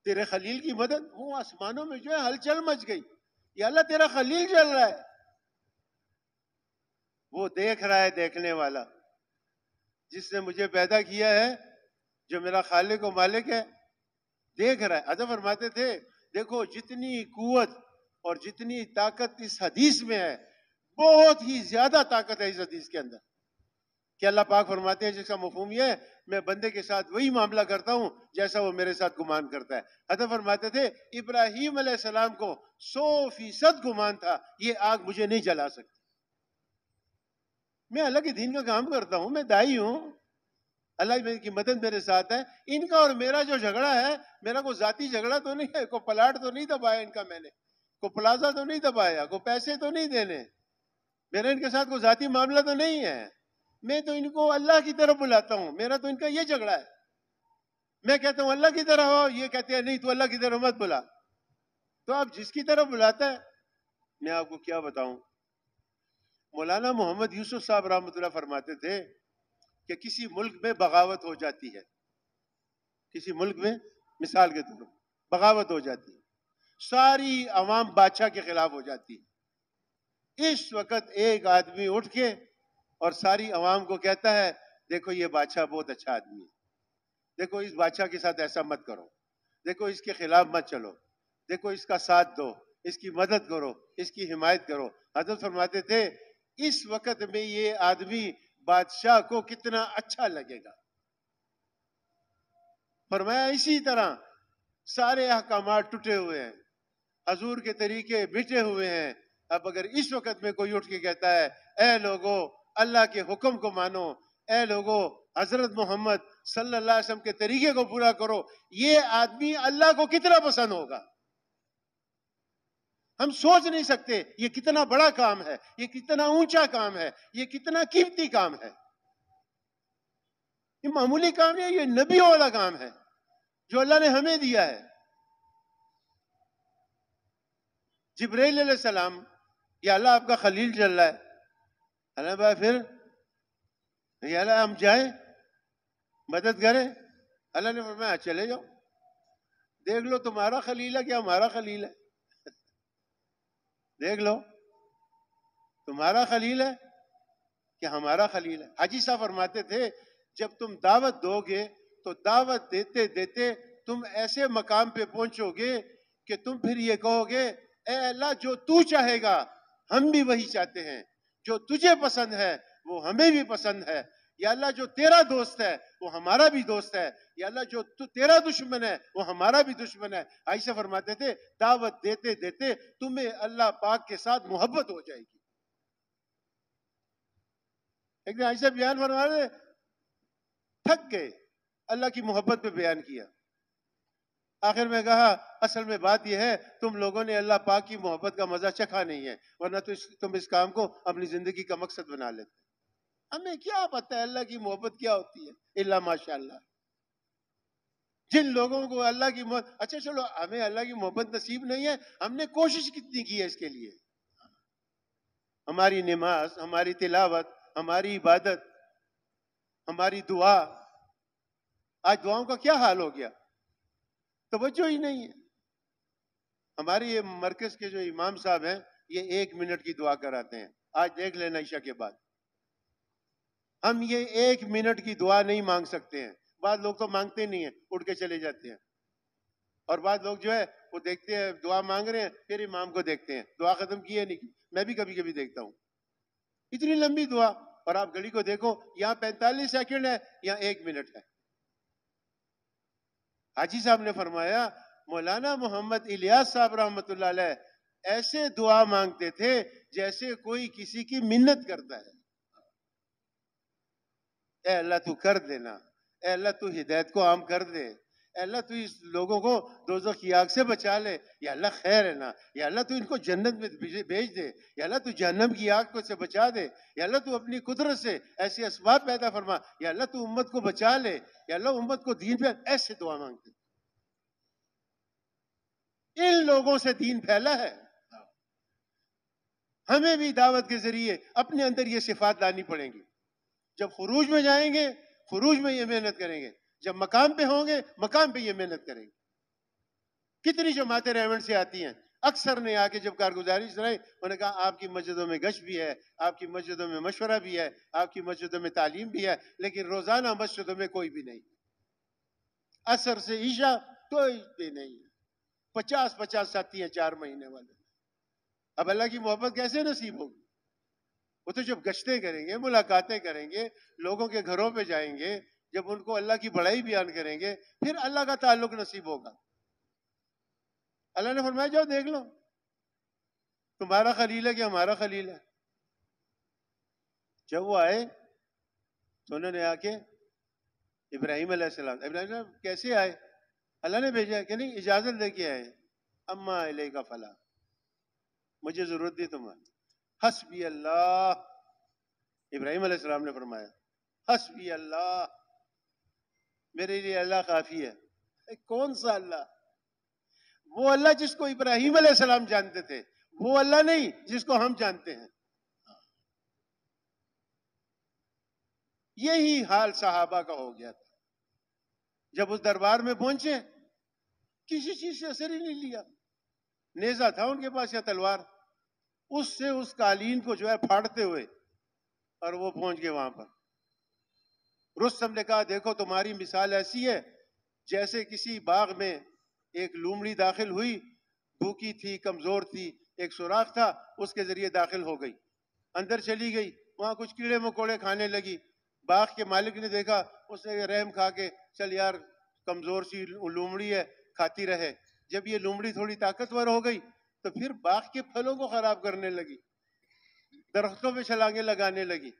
تیرے خلیل کی مدد. وہ آسمانوں میں جو ہے ہلچل مچ گئی، یا اللہ تیرا خلیل جل رہا ہے. وہ دیکھ رہا ہے دیکھنے والا، جس نے مجھے پیدا کیا ہے، جو میرا خالق و مالک ہے، دیکھ رہا ہے. حضرت فرماتے تھے دیکھو جتنی قوت اور جتنی طاقت اس حدیث میں ہے، بہت ہی زیادہ طاقت ہے اس حدیث کے اندر. کہ اللہ پاک فرماتے ہیں جس کا مفہوم یہ ہے میں بندے کے ساتھ وہی معاملہ کرتا ہوں جیسا وہ میرے ساتھ گمان کرتا ہے. حضرت فرماتے تھے ابراہیم علیہ السلام کو 100% گمان تھا یہ آگ مجھے نہیں جلا سکتی. میں اللہ کے دین کا کام کرتا ہوں، میں دائی ہوں، اللہ کی مدد میرے ساتھ ہے. ان کا اور میرا جو جھگڑا ہے، میرا کوئی ذاتی جھگڑا تو نہیں ہے، کوئی پلاٹ تو نہیں دبایا ان کا، میں نے کوئی پلازا تو نہیں دبایا، کوئی پیسے تو نہیں دینے. میرا ان کے ساتھ کوئی ذاتی معاملہ تو نہیں ہے، میں تو ان کو اللہ کی طرف بلاتا ہوں، میرا تو ان کا یہ جھگڑا ہے. میں کہتا ہوں اللہ کی طرف ہو، یہ کہتے ہیں نہیں تو اللہ کی طرف مت بلا. تو آپ جس کی طرف بلاتا ہے، میں آپ کو کیا بتاؤں. مولانا محمد یوسف صاحب رحمۃ اللہ فرماتے تھے کہ کسی ملک میں بغاوت ہو جاتی ہے، کسی ملک میں مثال کے طور پر بغاوت ہو جاتی ہے، ساری عوام بادشاہ کے خلاف ہو جاتی ہے. اس وقت ایک آدمی اٹھ کے اور ساری عوام کو کہتا ہے دیکھو یہ بادشاہ بہت اچھا آدمی ہے، دیکھو اس بادشاہ کے ساتھ ایسا مت کرو، دیکھو اس کے خلاف مت چلو، دیکھو اس کا ساتھ دو، اس کی مدد کرو، اس کی حمایت کرو. حضرت فرماتے تھے اس وقت میں یہ آدمی بادشاہ کو کتنا اچھا لگے گا. فرمایا اسی طرح سارے احکامات ٹوٹے ہوئے ہیں، حضور کے طریقے مٹے ہوئے ہیں. اب اگر اس وقت میں کوئی اٹھ کے کہتا ہے اے لوگو اللہ کے حکم کو مانو، اے لوگو حضرت محمد صلی اللہ علیہ وسلم کے طریقے کو پورا کرو، یہ آدمی اللہ کو کتنا پسند ہوگا. ہم سوچ نہیں سکتے یہ کتنا بڑا کام ہے، یہ کتنا اونچا کام ہے، یہ کتنا قیمتی کام ہے. یہ معمولی کام نہیں ہے، یہ نبیوں والا کام ہے جو اللہ نے ہمیں دیا ہے. جبرائیل علیہ السلام، یا اللہ آپ کا خلیل چل رہا ہے، اللہ بھائی پھر یا اللہ ہم جائیں مدد کریں. اللہ نے فرمایا چلے جاؤ، دیکھ لو تمہارا خلیل ہے کہ ہمارا خلیل ہے. دیکھ لو تمہارا خلیل ہے کہ ہمارا خلیل ہے. حاجی صاحب فرماتے تھے جب تم دعوت دو گے تو دعوت دیتے دیتے تم ایسے مقام پہ پہنچو گے کہ تم پھر یہ کہو گے اے اللہ جو تو چاہے گا ہم بھی وہی چاہتے ہیں، جو تجھے پسند ہے وہ ہمیں بھی پسند ہے. یا اللہ جو تیرا دوست ہے وہ ہمارا بھی دوست ہے، یا اللہ جو تیرا دشمن ہے وہ ہمارا بھی دشمن ہے. عائشہ فرماتے تھے دعوت دیتے دیتے تمہیں اللہ پاک کے ساتھ محبت ہو جائے گی. ایک دن عائشہ بیان فرما رہے تھک گئے، اللہ کی محبت پہ بیان کیا. آخر میں کہا اصل میں بات یہ ہے تم لوگوں نے اللہ پاک کی محبت کا مزہ چکھا نہیں ہے، ورنہ تو تم اس کام کو اپنی زندگی کا مقصد بنا لیتے. ہمیں کیا پتہ ہے اللہ کی محبت کیا ہوتی ہے الا ماشاء اللہ. جن لوگوں کو اللہ کی محبت، اچھا چلو ہمیں اللہ کی محبت نصیب نہیں ہے، ہم نے کوشش کتنی کی ہے اس کے لیے. ہماری نماز، ہماری تلاوت، ہماری عبادت، ہماری دعا، آج دعاؤں کا کیا حال ہو گیا؟ توجہ ہی نہیں ہے. ہمارے یہ مرکز کے جو امام صاحب ہیں یہ 1 منٹ کی دعا کراتے ہیں. آج دیکھ لینا عشاء کے بعد ہم یہ 1 منٹ کی دعا نہیں مانگ سکتے ہیں. بعض لوگ تو مانگتے نہیں ہیں، اٹھ کے چلے جاتے ہیں. اور بعض لوگ جو ہے وہ دیکھتے ہیں دعا مانگ رہے ہیں پھر امام کو دیکھتے ہیں دعا ختم کی ہے نہیں کی. میں بھی کبھی کبھی دیکھتا ہوں اتنی لمبی دعا، اور آپ گھڑی کو دیکھو یہاں 45 سیکنڈ ہے، یہاں 1 منٹ ہے. حاجی صاحب نے فرمایا مولانا محمد الیاس صاحب رحمۃ اللہ علیہ ایسے دعا مانگتے تھے جیسے کوئی کسی کی منت کرتا ہے. اے اللہ تو کر دینا، اے اللہ تو ہدایت کو عام کر دے، اے اللہ تو اس لوگوں کو دوزخ کی آگ سے بچا لے، یا اللہ خیر ہے نا، یا اللہ تو ان کو جنت میں بھیج دے، یا اللہ تو جہنم کی آگ کو سے بچا دے، یا اللہ تو اپنی قدرت سے ایسے اسباب پیدا فرما، یا اللہ تو امت کو بچا لے، یا اللہ امت کو دین پہ. ایسے دعا مانگتے. ان لوگوں سے دین پھیلا ہے. ہمیں بھی دعوت کے ذریعے اپنے اندر یہ صفات لانی پڑیں گی. جب خروج میں جائیں گے خروج میں یہ محنت کریں گے، جب مقام پہ ہوں گے مقام پہ یہ محنت کریں گے. کتنی جماعتیں ریونڈ سے آتی ہیں، اکثر نے آ کے جب کارگزاری سنائی انہوں نے کہا آپ کی مسجدوں میں گشت بھی ہے، آپ کی مسجدوں میں مشورہ بھی ہے، آپ کی مسجدوں میں تعلیم بھی ہے، لیکن روزانہ مسجدوں میں کوئی بھی نہیں. عصر سے عشاء کوئی بھی نہیں. 50 ساتھی ہیں 4 مہینے والے. اب اللہ کی محبت کیسے نصیب ہوگی؟ وہ تو جب گشتیں کریں گے، ملاقاتیں کریں گے، لوگوں کے گھروں پہ جائیں گے، جب ان کو اللہ کی بڑائی بیان کریں گے پھر اللہ کا تعلق نصیب ہوگا. اللہ نے فرمایا جاؤ دیکھ لو تمہارا خلیل ہے کہ ہمارا خلیل ہے. جب وہ آئے تو انہوں نے آ کے ابراہیم علیہ السلام کیسے آئے؟ اللہ نے بھیجا کہ نہیں اجازت دے کے آئے. اما علیہ کا فلاح، مجھے ضرورت تھی تمہاری. حسبی اللہ، ابراہیم علیہ السلام نے فرمایا حسبی اللہ، میرے لیے اللہ کافی ہے۔ کون سا اللہ؟ وہ اللہ جس کو ابراہیم علیہ السلام جانتے تھے، وہ اللہ نہیں جس کو ہم جانتے ہیں۔ یہی حال صحابہ کا ہو گیا تھا۔ جب اس دربار میں پہنچے، کسی چیز سے اثر ہی نہیں لیا۔ نیزہ تھا ان کے پاس یا تلوار، اس سے اس قالین کو جو ہے پھاڑتے ہوئے، اور وہ پہنچ گئے وہاں پر۔ رستم نے کہا دیکھو تمہاری مثال ایسی ہے جیسے کسی باغ میں ایک لومڑی داخل ہوئی، بھوکی تھی، کمزور تھی، ایک سوراخ تھا، اس کے ذریعے داخل ہو گئی، اندر چلی گئی، وہاں کچھ کیڑے مکوڑے کھانے لگی۔ باغ کے مالک نے دیکھا، اس نے رحم کھا کے چل یار کمزور سی لومڑی ہے، کھاتی رہے۔ جب یہ لومڑی تھوڑی طاقتور ہو گئی تو پھر باغ کے پھلوں کو خراب کرنے لگی، درختوں پہ چھلانگیں لگانے لگی۔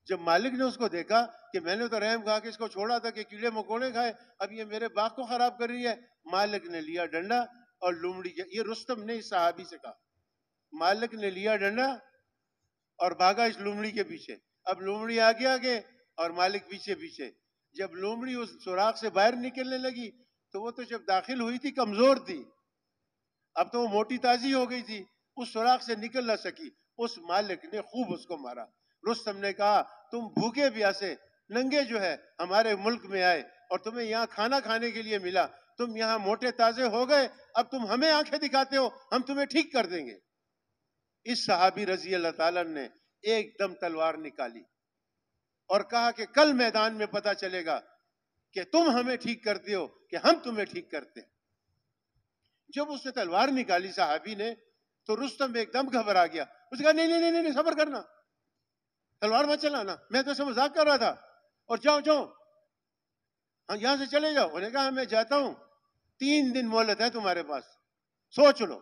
جب مالک نے اس کو دیکھا کہ میں نے تو رحم کھا کے اس کو چھوڑا تھا کہ کیڑے مکوڑے کھائے، اب یہ میرے باغ کو خراب کر رہی ہے، مالک نے لیا ڈنڈا اور لومڑی کے، یہ رستم نے اس صحابی سے کہا، مالک نے لیا ڈنڈا اور بھاگا اس لومڑی کے پیچھے۔ اب لومڑی آگے آگے اور مالک پیچھے پیچھے۔ جب لومڑی اس سوراخ سے باہر نکلنے لگی تو وہ تو جب داخل ہوئی تھی کمزور تھی، اب تو وہ موٹی تازی ہو گئی تھی، اس سوراخ سے نکل نہ سکی۔ اس مالک نے خوب اس کو مارا۔ رستم نے کہا تم بھوکے پیاسے ننگے جو ہے ہمارے ملک میں آئے اور تمہیں یہاں کھانا کھانے کے لیے ملا، تم یہاں موٹے تازے ہو گئے، اب تم ہمیں آنکھیں دکھاتے ہو، ہم تمہیں ٹھیک کر دیں گے۔ اس صحابی رضی اللہ تعالیٰ نے ایک دم تلوار نکالی اور کہا کہ کل میدان میں پتہ چلے گا کہ تم ہمیں ٹھیک کرتے ہو کہ ہم تمہیں ٹھیک کرتے ہیں۔ جب اس نے تلوار نکالی صحابی نے تو رستم ایک دم گھبرا گیا۔ اس نے کہا نہیں نہیں نہیں صبر کرنا، تلوار مت چلانا، میں تو اسے مذاق کر رہا تھا، اور جاؤ جاؤ یہاں سے چلے جاؤ۔ انہوں نے کہا میں جاتا ہوں، 3 دن مہلت ہے تمہارے پاس، سوچ لو،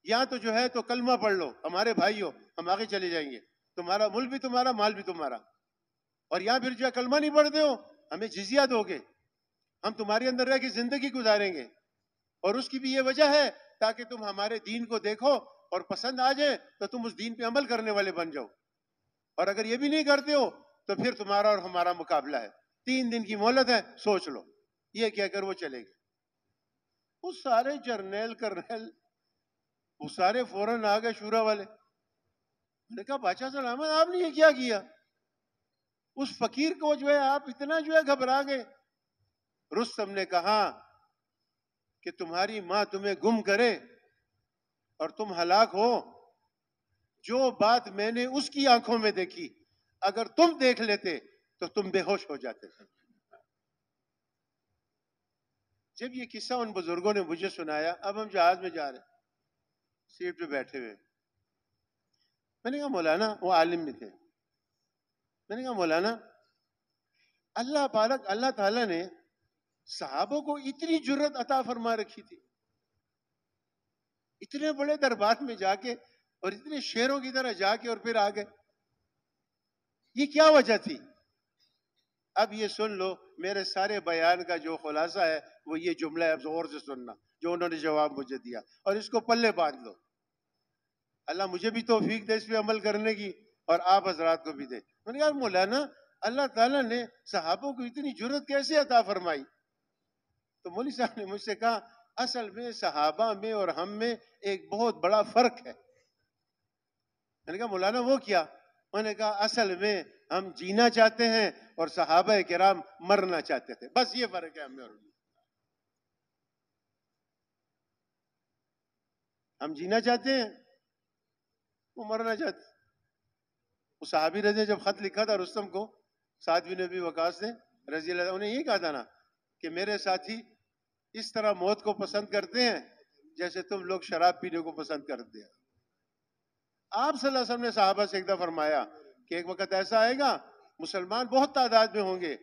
یا تو جو ہے تو کلمہ پڑھ لو، ہمارے بھائی ہو، ہم آگے چلے جائیں گے، تمہارا ملک بھی تمہارا، مال بھی تمہارا، اور یا پھر جو ہے کلمہ نہیں پڑھتے ہو ہمیں جزیہ دو گے، ہم تمہارے اندر رہ کے زندگی گزاریں گے، اور اس کی بھی یہ وجہ ہے تاکہ تم ہمارے دین کو دیکھو اور پسند آ جائے تو تم اس دین پہ عمل کرنے والے بن جاؤ، اور اگر یہ بھی نہیں کرتے ہو تو پھر تمہارا اور ہمارا مقابلہ ہے، 3 دن کی مہلت ہے، سوچ لو۔ یہ کہہ کر وہ چلے گئے۔ وہ سارے جرنیل کرنیل وہ سارے فوراً آ گئے، شورا والے نے کہا بادشاہ سلامت آپ نے یہ کیا کیا؟ اس فقیر کو جو ہے آپ اتنا جو ہے گھبرا گئے۔ رستم نے کہا کہ تمہاری ماں تمہیں گم کرے اور تم ہلاک ہو، جو بات میں نے اس کی آنکھوں میں دیکھی اگر تم دیکھ لیتے تو تم بے ہوش ہو جاتے تھے۔ جب یہ قصہ ان بزرگوں نے مجھے سنایا، اب ہم جہاز میں جا رہے ہیں، سیٹ پہ بیٹھے ہوئے، میں نے کہا مولانا، وہ عالم بھی تھے، میں نے کہا مولانا اللہ تعالیٰ نے صحابوں کو اتنی جرت عطا فرما رکھی تھی، اتنے بڑے دربار میں جا کے اور اتنے شیروں کی طرح جا کے اور پھر آ گئے، یہ کیا وجہ تھی؟ اب یہ سن لو، میرے سارے بیان کا جو خلاصہ ہے وہ یہ جملہ ہے، اب غور سے سننا جو انہوں نے جواب مجھے دیا، اور اس کو پلے باندھ لو۔ اللہ مجھے بھی توفیق دے اس پہ عمل کرنے کی، اور آپ حضرات کو بھی دے۔ میں نے کہا مولانا اللہ تعالیٰ نے صحابوں کو اتنی جرت کیسے عطا فرمائی؟ تو مولوی صاحب نے مجھ سے کہا اصل میں صحابہ میں اور ہم میں ایک بہت بڑا فرق ہے۔ میں نے کہا مولانا وہ کیا؟ انہوں نے کہا اصل میں ہم جینا چاہتے ہیں اور صحابہ کرام مرنا چاہتے تھے، بس یہ فرق ہے ہم میں اور انہیں۔ ہم جینا چاہتے ہیں، وہ مرنا چاہتے ہیں۔ وہ صحابی رضی جب خط لکھا تھا رستم کو، سعد بن ابی وقاص نے رضی اللہ عنہ، انہیں یہی کہا تھا نا کہ میرے ساتھی اس طرح موت کو پسند کرتے ہیں جیسے تم لوگ شراب پینے کو پسند کرتے ہیں۔ آپ صلی اللہ علیہ وسلم نے صحابہ سے ایک دفعہ فرمایا کہ ایک وقت ایسا آئے گا مسلمان بہت تعداد میں ہوں گے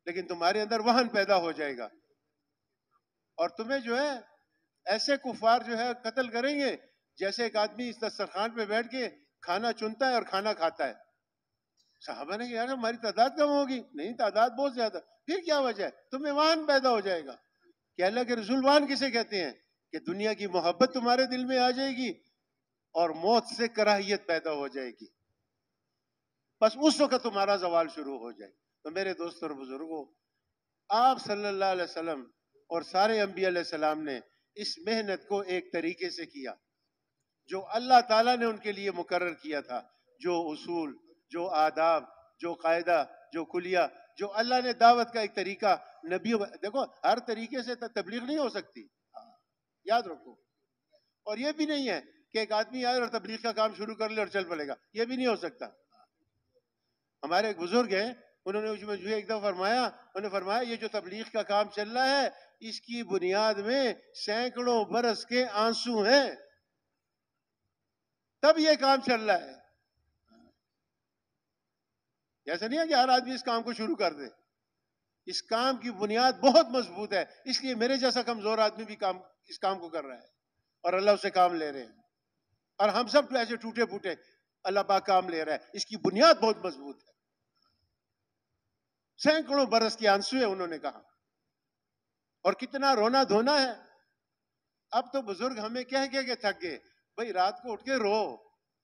لیکن تمہارے اندر وہن پیدا ہو جائے گا، اور تمہیں جو ہے ایسے کفار جو ہے قتل کریں گے جیسے ایک آدمی اس دسترخوان پہ بیٹھ کے کھانا چنتا ہے اور کھانا کھاتا ہے۔ صحابہ نے کہا یار ہماری تعداد کم ہوگی، نہیں تعداد بہت زیادہ، پھر کیا وجہ ہے؟ تمہیں وہن پیدا ہو جائے گا۔ کہ اللہ کے رسول وہن کسے کہتے ہیں؟ کہ دنیا کی محبت تمہارے دل میں آ جائے گی اور موت سے کراہیت پیدا ہو جائے گی. بس اس وقت تمہارا زوال شروع ہو جائے. تو میرے دوست اور بزرگوں، آپ صلی اللہ علیہ وسلم اور سارے انبیاء علیہ السلام نے اس محنت کو ایک طریقے سے کیا جو اللہ تعالیٰ نے ان کے لیے مقرر کیا تھا. جو اصول، جو آداب، جو قاعدہ، جو کلیہ، جو اللہ نے دعوت کا ایک طریقہ نبیوں. دیکھو ہر طریقے سے تبلیغ نہیں ہو سکتی، یاد رکھو. اور یہ بھی نہیں ہے کہ ایک آدمی آئے اور تبلیغ کا کام شروع کر لے اور چل پڑے گا، یہ بھی نہیں ہو سکتا. ہمارے ایک بزرگ ہیں، انہوں نے مجھے ایک دفعہ فرمایا، انہوں نے فرمایا یہ جو تبلیغ کا کام چل رہا ہے اس کی بنیاد میں سینکڑوں برس کے آنسو ہیں، تب یہ کام چل رہا ہے. ایسا نہیں ہے کہ ہر آدمی اس کام کو شروع کر دے. اس کام کی بنیاد بہت مضبوط ہے، اس لیے میرے جیسا کمزور آدمی بھی اس کام کو کر رہا ہے اور اللہ اس سے کام لے رہے ہیں. اور ہم سب ایسے ٹوٹے پھوٹے اللہ پاک کام لے رہا ہے. اس کی بنیاد بہت مضبوط ہے. سینکڑوں برس کے آنسو ہے انہوں نے کہا، اور کتنا رونا دھونا ہے. اب تو بزرگ ہمیں کہہ کے تھک گئے، بھائی رات کو اٹھ کے رو،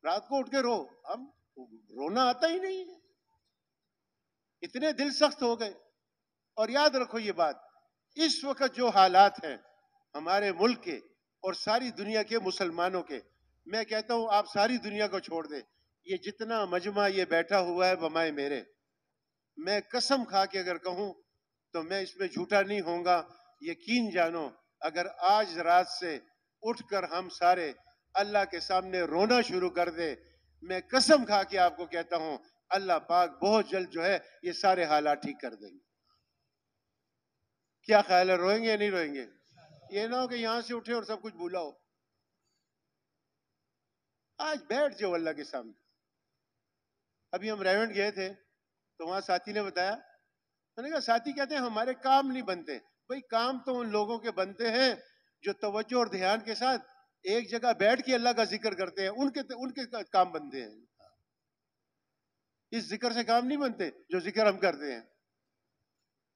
رات کو اٹھ کے رو. ہم رونا آتا ہی نہیں ہے، اتنے دل سخت ہو گئے. اور یاد رکھو یہ بات، اس وقت جو حالات ہیں ہمارے ملک کے اور ساری دنیا کے مسلمانوں کے، میں کہتا ہوں آپ ساری دنیا کو چھوڑ دیں، یہ جتنا مجمع یہ بیٹھا ہوا ہے بمائے میرے، میں قسم کھا کے اگر کہوں تو میں اس میں جھوٹا نہیں ہوں گا. یقین جانو اگر آج رات سے اٹھ کر ہم سارے اللہ کے سامنے رونا شروع کر دے، میں قسم کھا کے آپ کو کہتا ہوں اللہ پاک بہت جلد جو ہے یہ سارے حالات ٹھیک کر دیں گے. کیا خیال ہے، روئیں گے یا نہیں روئیں گے؟ یہ نہ ہو کہ یہاں سے اٹھے اور سب کچھ بھولا ہو. آج بیٹھ جاؤ اللہ کے سامنے. ابھی ہم ریونڈ گئے تھے تو وہاں ساتھی نے بتایا، میں نے کہا ساتھی کہتے ہیں ہمارے کام نہیں بنتے. بھئی کام تو ان لوگوں کے بنتے ہیں جو توجہ اور دھیان کے ساتھ ایک جگہ بیٹھ کے اللہ کا ذکر کرتے ہیں، ان کے کام بنتے ہیں. اس ذکر سے کام نہیں بنتے جو ذکر ہم کرتے ہیں.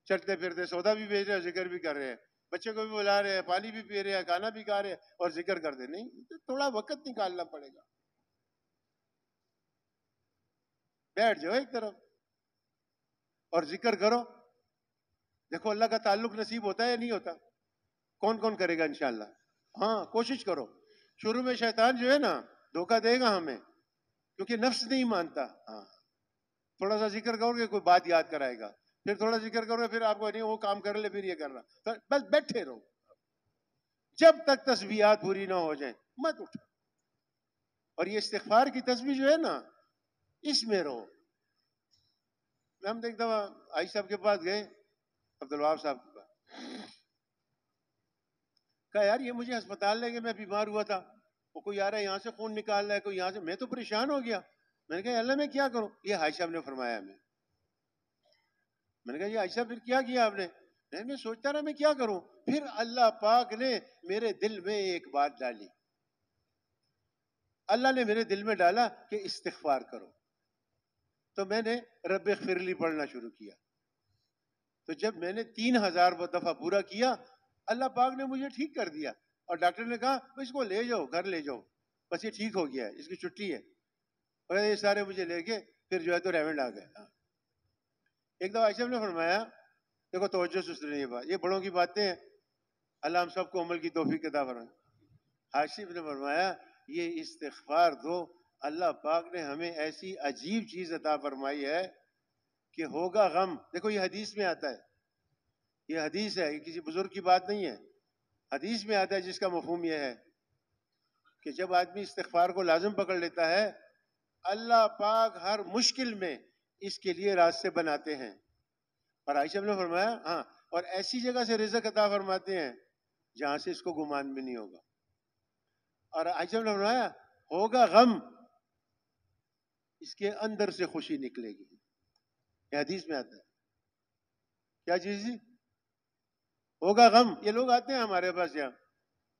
چلتے پھرتے سودا بھی بیچ رہے ہیں، ذکر بھی کر رہے ہیں، بچے کو بھی بلا رہے ہیں، پانی بھی پی رہے ہیں، کھانا بھی کھا رہے ہیں اور ذکر کرتے نہیں. تھوڑا وقت نکالنا پڑے گا. بیٹھ جاؤ ایک طرف اور ذکر کرو. دیکھو اللہ کا تعلق نصیب ہوتا ہے یا نہیں ہوتا؟ کون کون کرے گا انشاءاللہ؟ ہاں کوشش کرو. شروع میں شیطان جو ہے نا دھوکہ دے گا ہمیں، کیونکہ نفس نہیں مانتا. ہاں تھوڑا سا ذکر کرو گے کوئی بات یاد کرائے گا، پھر تھوڑا ذکر کرو گے پھر آپ کو نہیں وہ کام کر لے، پھر یہ کرنا. بس بیٹھے رہو جب تک تسبیحات پوری نہ ہو جائیں، مت اٹھو. اور یہ استغفار کی تسبیح جو ہے نا اس میں رہو. ہم ایک دفعہ آئی صاحب کے پاس گئے، عبدالوہاب صاحب کے پاس، کہا یار یہ مجھے ہسپتال لے کے میں بیمار ہوا تھا، وہ کوئی آ رہا ہے یہاں سے خون نکال رہا ہے، کوئی یہاں سے، میں تو پریشان ہو گیا. میں نے کہا اللہ میں کیا کروں؟ یہ حاج صاحب نے فرمایا ہمیں. میں نے کہا یہ حاج صاحب پھر کیا کیا آپ نے؟ میں سوچتا رہا میں کیا کروں. پھر اللہ پاک نے میرے دل میں ایک بات ڈالی، اللہ نے میرے دل میں ڈالا کہ استغفار کرو. تو میں نے رب اغفر لی پڑھنا شروع کیا. تو جب میں نے 3000 دفعہ پورا کیا اللہ پاک نے مجھے ٹھیک کر دیا. اور ڈاکٹر نے کہا اس کو لے جاؤ گھر لے جاؤ، بس یہ ٹھیک ہو گیا ہے، اس کی چھٹی ہے. اور یہ سارے مجھے لے کے پھر جو ہے تو ریونڈ آ گئے. ایک دفعہ عائشہ نے فرمایا، دیکھو توجہ سے سنیں یہ بات، یہ بڑوں کی باتیں ہیں، اللہ ہم سب کو عمل کی توفیق عطا فرمائے. حاشف نے فرمایا یہ استغفار دو، اللہ پاک نے ہمیں ایسی عجیب چیز عطا فرمائی ہے کہ ہوگا غم. دیکھو یہ حدیث میں آتا ہے، یہ حدیث ہے، یہ کسی بزرگ کی بات نہیں ہے، حدیث میں آتا ہے جس کا مفہوم یہ ہے کہ جب آدمی استغفار کو لازم پکڑ لیتا ہے اللہ پاک ہر مشکل میں اس کے لیے راستے بناتے ہیں. اور عائشہ نے فرمایا ہاں، اور ایسی جگہ سے رزق عطا فرماتے ہیں جہاں سے اس کو گمان بھی نہیں ہوگا. اور عائشہ نے فرمایا ہوگا غم، اس کے اندر سے خوشی نکلے گی. یہ حدیث میں آتا ہے. کیا چیز جی؟ ہوگا غم. یہ لوگ آتے ہیں ہمارے پاس یہاں،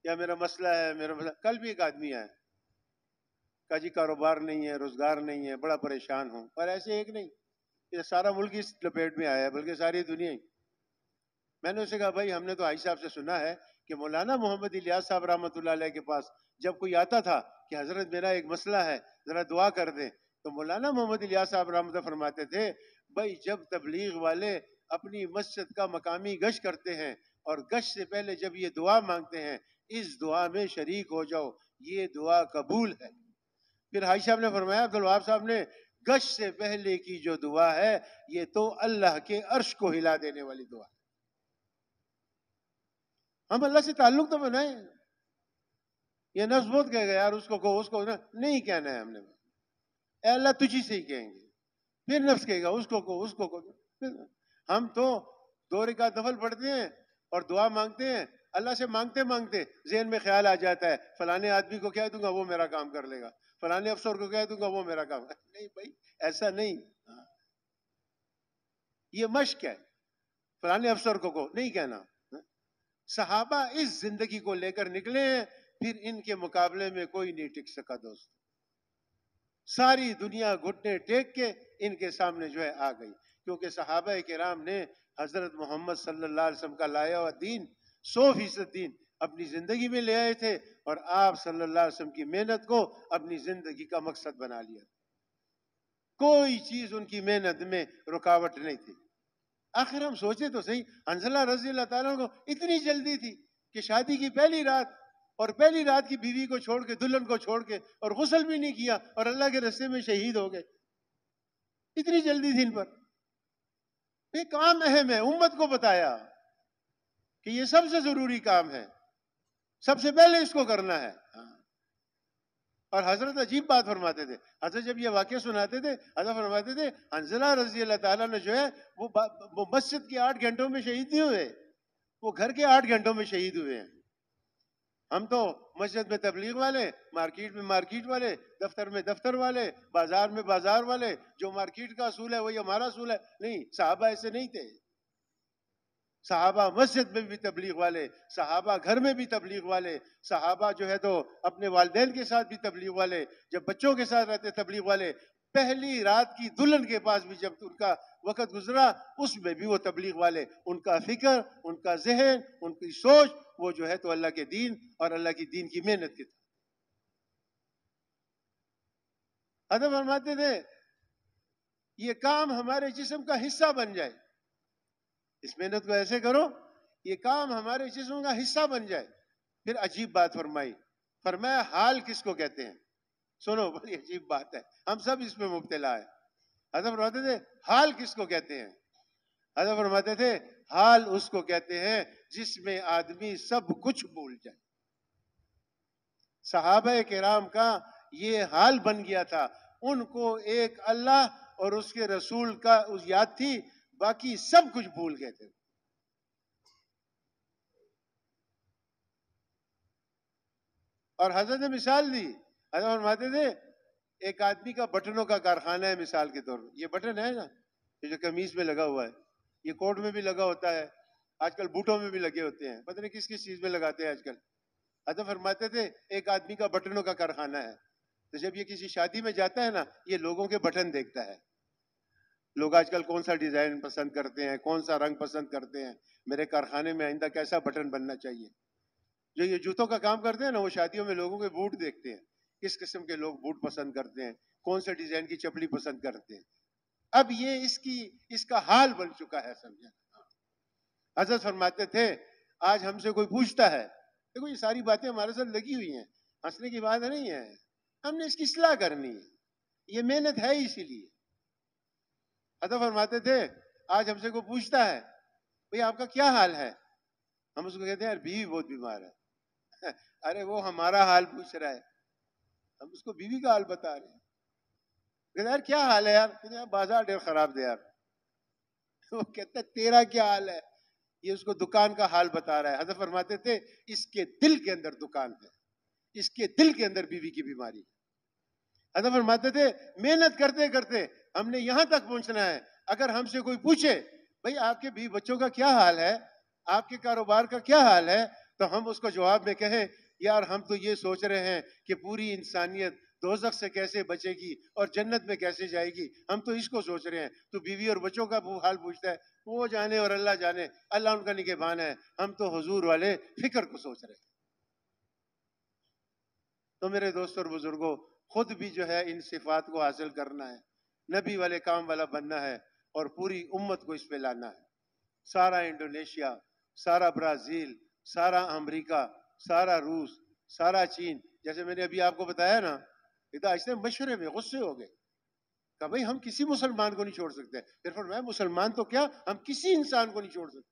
یا میرا مسئلہ ہے، میرا مسئلہ. کل بھی ایک آدمی آیا، کہا جی کاروبار نہیں ہے، روزگار نہیں ہے، بڑا پریشان ہوں. اور ایسے ایک نہیں، یہ سارا ملک اس لپیٹ میں آیا ہے، بلکہ ساری دنیا ہی. میں نے اسے کہا بھائی ہم نے تو حاج صاحب سے سنا ہے کہ مولانا محمد الیاس صاحب رحمۃ اللہ علیہ کے پاس جب کوئی آتا تھا کہ حضرت میرا ایک مسئلہ ہے, ذرا دعا کر دیں. تو مولانا محمد الیاس صاحب رحمۃ اللہ فرماتے تھے, بھائی جب تبلیغ والے اپنی مسجد کا مقامی گشت کرتے ہیں اور گشت سے پہلے جب یہ دعا مانگتے ہیں, اس دعا میں شریک ہو جاؤ, یہ دعا قبول ہے. پھر حاجی صاحب نے فرمایا, عبدالوہاب صاحب نے, گشت سے پہلے کی جو دعا ہے یہ تو اللہ کے عرش کو ہلا دینے والی دعا ہے. ہم اللہ سے تعلق تو بنائیں. یہ نفس بہت کہے گا یار اس کو کہو, اس کو نہیں کہنا ہے ہم نے. اے اللہ تجھی سے ہی کہیں گے. پھر نفس کہے گا اس کو کہو, اس کو کہو. ہم تو 2 رکعت نفل پڑھتے ہیں اور دعا مانگتے ہیں, اللہ سے مانگتے مانگتے ذہن میں خیال آ جاتا ہے فلانے آدمی کو کہہ دوں گا وہ میرا کام کر لے گا, فلانے افسر کو کہہ دوں گا وہ میرا کام. نہیں بھائی ایسا نہیں, یہ مشق ہے. فلانے افسر کو نہیں کہنا. صحابہ اس زندگی کو لے کر نکلے ہیں, پھر ان کے مقابلے میں کوئی نہیں ٹک سکا دوست. ساری دنیا گھٹنے ٹیک کے ان کے سامنے جو ہے آ گئی, کیونکہ صحابہ کرام نے حضرت محمد صلی اللہ علیہ وسلم کا لایا ہوا دین 100% دین اپنی زندگی میں لے آئے تھے, اور آپ صلی اللہ علیہ وسلم کی محنت کو اپنی زندگی کا مقصد بنا لیا. کوئی چیز ان کی محنت میں رکاوٹ نہیں تھی. آخر ہم سوچے تو صحیح, حنظلہ رضی اللہ تعالیٰ کو اتنی جلدی تھی کہ شادی کی پہلی رات, اور پہلی رات کی بیوی کو چھوڑ کے, دلہن کو چھوڑ کے, اور غسل بھی نہیں کیا اور اللہ کے راستے میں شہید ہو گئے. اتنی جلدی تھی ان پر. یہ کام اہم ہے, امت کو بتایا کہ یہ سب سے ضروری کام ہے, سب سے پہلے اس کو کرنا ہے. اور حضرت عجیب بات فرماتے تھے. حضرت جب یہ واقعہ سناتے تھے, حضرت فرماتے تھے حنظلہ رضی اللہ تعالیٰ نے جو ہے وہ مسجد کے 8 گھنٹوں میں شہید نہیں ہوئے, وہ گھر کے 8 گھنٹوں میں شہید ہوئے ہیں. ہم تو مسجد میں تبلیغ والے, مارکیٹ میں مارکیٹ والے, دفتر میں دفتر والے, بازار میں بازار والے. جو مارکیٹ کا اصول ہے وہی ہمارا اصول ہے. نہیں, صحابہ ایسے نہیں تھے. صحابہ مسجد میں بھی تبلیغ والے, صحابہ گھر میں بھی تبلیغ والے, صحابہ جو ہے تو اپنے والدین کے ساتھ بھی تبلیغ والے, جب بچوں کے ساتھ رہتے تبلیغ والے. پہلی رات کی دلہن کے پاس بھی جب ان کا وقت گزرا اس میں بھی وہ تبلیغ والے. ان کا فکر, ان کا ذہن, ان کی سوچ وہ جو ہے تو اللہ کے دین اور اللہ کی دین کی محنت کی تھی. حضرت فرماتے تھے یہ کام ہمارے جسم کا حصہ بن جائے, اس محنت کو ایسے کرو یہ کام ہمارے جسم کا حصہ بن جائے. پھر عجیب بات فرمائی, فرمایا حال کس کو کہتے ہیں؟ سنو بڑی عجیب بات ہے, ہم سب اس میں مبتلا ہے. حضرت فرماتے تھے حال کس کو کہتے ہیں؟ حضرت فرماتے تھے حال اس کو کہتے ہیں جس میں آدمی سب کچھ بھول جائے. صحابہ کرام کا یہ حال بن گیا تھا. ان کو ایک اللہ اور اس کے رسول کا یاد تھی, باقی سب کچھ بھول گئے تھے. اور حضرت نے مثال دی. حضرت فرماتے تھے ایک آدمی کا بٹنوں کا کارخانہ ہے مثال کے طور پر. یہ بٹن ہے نا, یہ جو قمیض میں لگا ہوا ہے, یہ کوٹ میں بھی لگا ہوتا ہے, آج کل بوٹوں میں بھی لگے ہوتے ہیں, پتہ نہیں کس کس چیز میں لگاتے ہیں آج کل. حضرت فرماتے تھے ایک آدمی کا بٹنوں کا کارخانہ ہے. تو جب یہ کسی شادی میں جاتا ہے نا, یہ لوگوں کے بٹن دیکھتا ہے. لوگ آج کل کون سا ڈیزائن پسند کرتے ہیں, کون سا رنگ پسند کرتے ہیں, میرے کارخانے میں آئندہ کیسا بٹن بننا چاہیے. جو یہ جوتوں کا کام کرتے ہیں نا, وہ شادیوں میں لوگوں کے بوٹ دیکھتے ہیں, کس قسم کے لوگ بوٹ پسند کرتے ہیں, کون سے ڈیزائن کی چپلی پسند کرتے ہیں. اب یہ اس کا حال بن چکا ہے, سمجھا. حضرت فرماتے تھے آج ہم سے کوئی پوچھتا ہے, دیکھو یہ ساری باتیں ہمارے ساتھ لگی ہوئی ہیں, ہنسنے کی بات نہیں ہے, ہم نے اس کی اصلاح کرنی ہے, یہ محنت ہے اسی لیے. حضرت فرماتے تھے آج ہم سے کوئی پوچھتا ہے بھئی آپ کا کیا حال ہے, ہم اس کو کہتے ہیں یار بیوی بہت بیمار ہے. ارے وہ ہمارا حال پوچھ رہا ہے, ہم اس کو بیوی کا حال بتا رہے ہیں. کہتے یار کیا حال ہے یار, کہتے ہیں بازار ڈیر خراب دے یار. وہ کہتا ہے تیرا کیا حال ہے, یہ اس کو دکان کا حال بتا رہا ہے. حضرت فرماتے تھے اس کے دل کے اندر دکان ہے, اس کے دل کے اندر بیوی کی بیماری. حضرت فرماتے تھے محنت کرتے کرتے ہم نے یہاں تک پہنچنا ہے, اگر ہم سے کوئی پوچھے بھئی آپ کے بیوی بچوں کا کیا حال ہے, آپ کے کاروبار کا کیا حال ہے, تو ہم اس کو جواب میں کہیں یار ہم تو یہ سوچ رہے ہیں کہ پوری انسانیت دوزخ سے کیسے بچے گی اور جنت میں کیسے جائے گی, ہم تو اس کو سوچ رہے ہیں. تو بیوی اور بچوں کا حال پوچھتا ہے, وہ جانے اور اللہ جانے, اللہ ان کا نگہبان ہے, ہم تو حضور والے فکر کو سوچ رہے ہیں. تو میرے دوستوں اور بزرگوں، خود بھی جو ہے ان صفات کو حاصل کرنا ہے، نبی والے کام والا بننا ہے اور پوری امت کو اس پہ لانا ہے. سارا انڈونیشیا، سارا برازیل، سارا امریکہ، سارا روس، سارا چین، جیسے میں نے ابھی آپ کو بتایا نا، ادھر ایسے مشورے میں غصے ہو گئے کہ بھائی ہم کسی مسلمان کو نہیں چھوڑ سکتے. پھر فرمایا مسلمان تو کیا، ہم کسی انسان کو نہیں چھوڑ سکتے.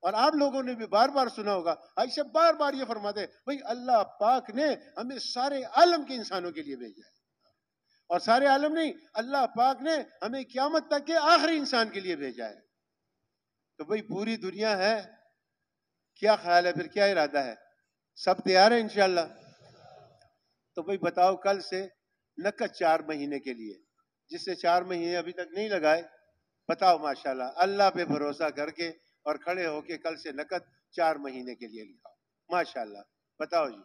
اور آپ لوگوں نے بھی بار بار سنا ہوگا، عائشہ بار بار یہ فرماتے ہیں بھائی اللہ پاک نے ہمیں سارے عالم کے انسانوں کے لیے بھیجا ہے، اور سارے عالم نہیں، اللہ پاک نے ہمیں قیامت تک کے آخری انسان کے لیے بھیجا ہے. تو بھائی پوری دنیا ہے، کیا خیال ہے، پھر کیا ارادہ ہے؟ سب تیار ہے انشاءاللہ؟ تو بھائی بتاؤ، کل سے نقد 4 مہینے کے لیے، جس سے 4 مہینے ابھی تک نہیں لگائے، بتاؤ ماشاءاللہ اللہ پہ بھروسہ کر کے اور کھڑے ہو کے کل سے نقد 4 مہینے کے لیے لکھاؤ. ماشاءاللہ بتاؤ جی.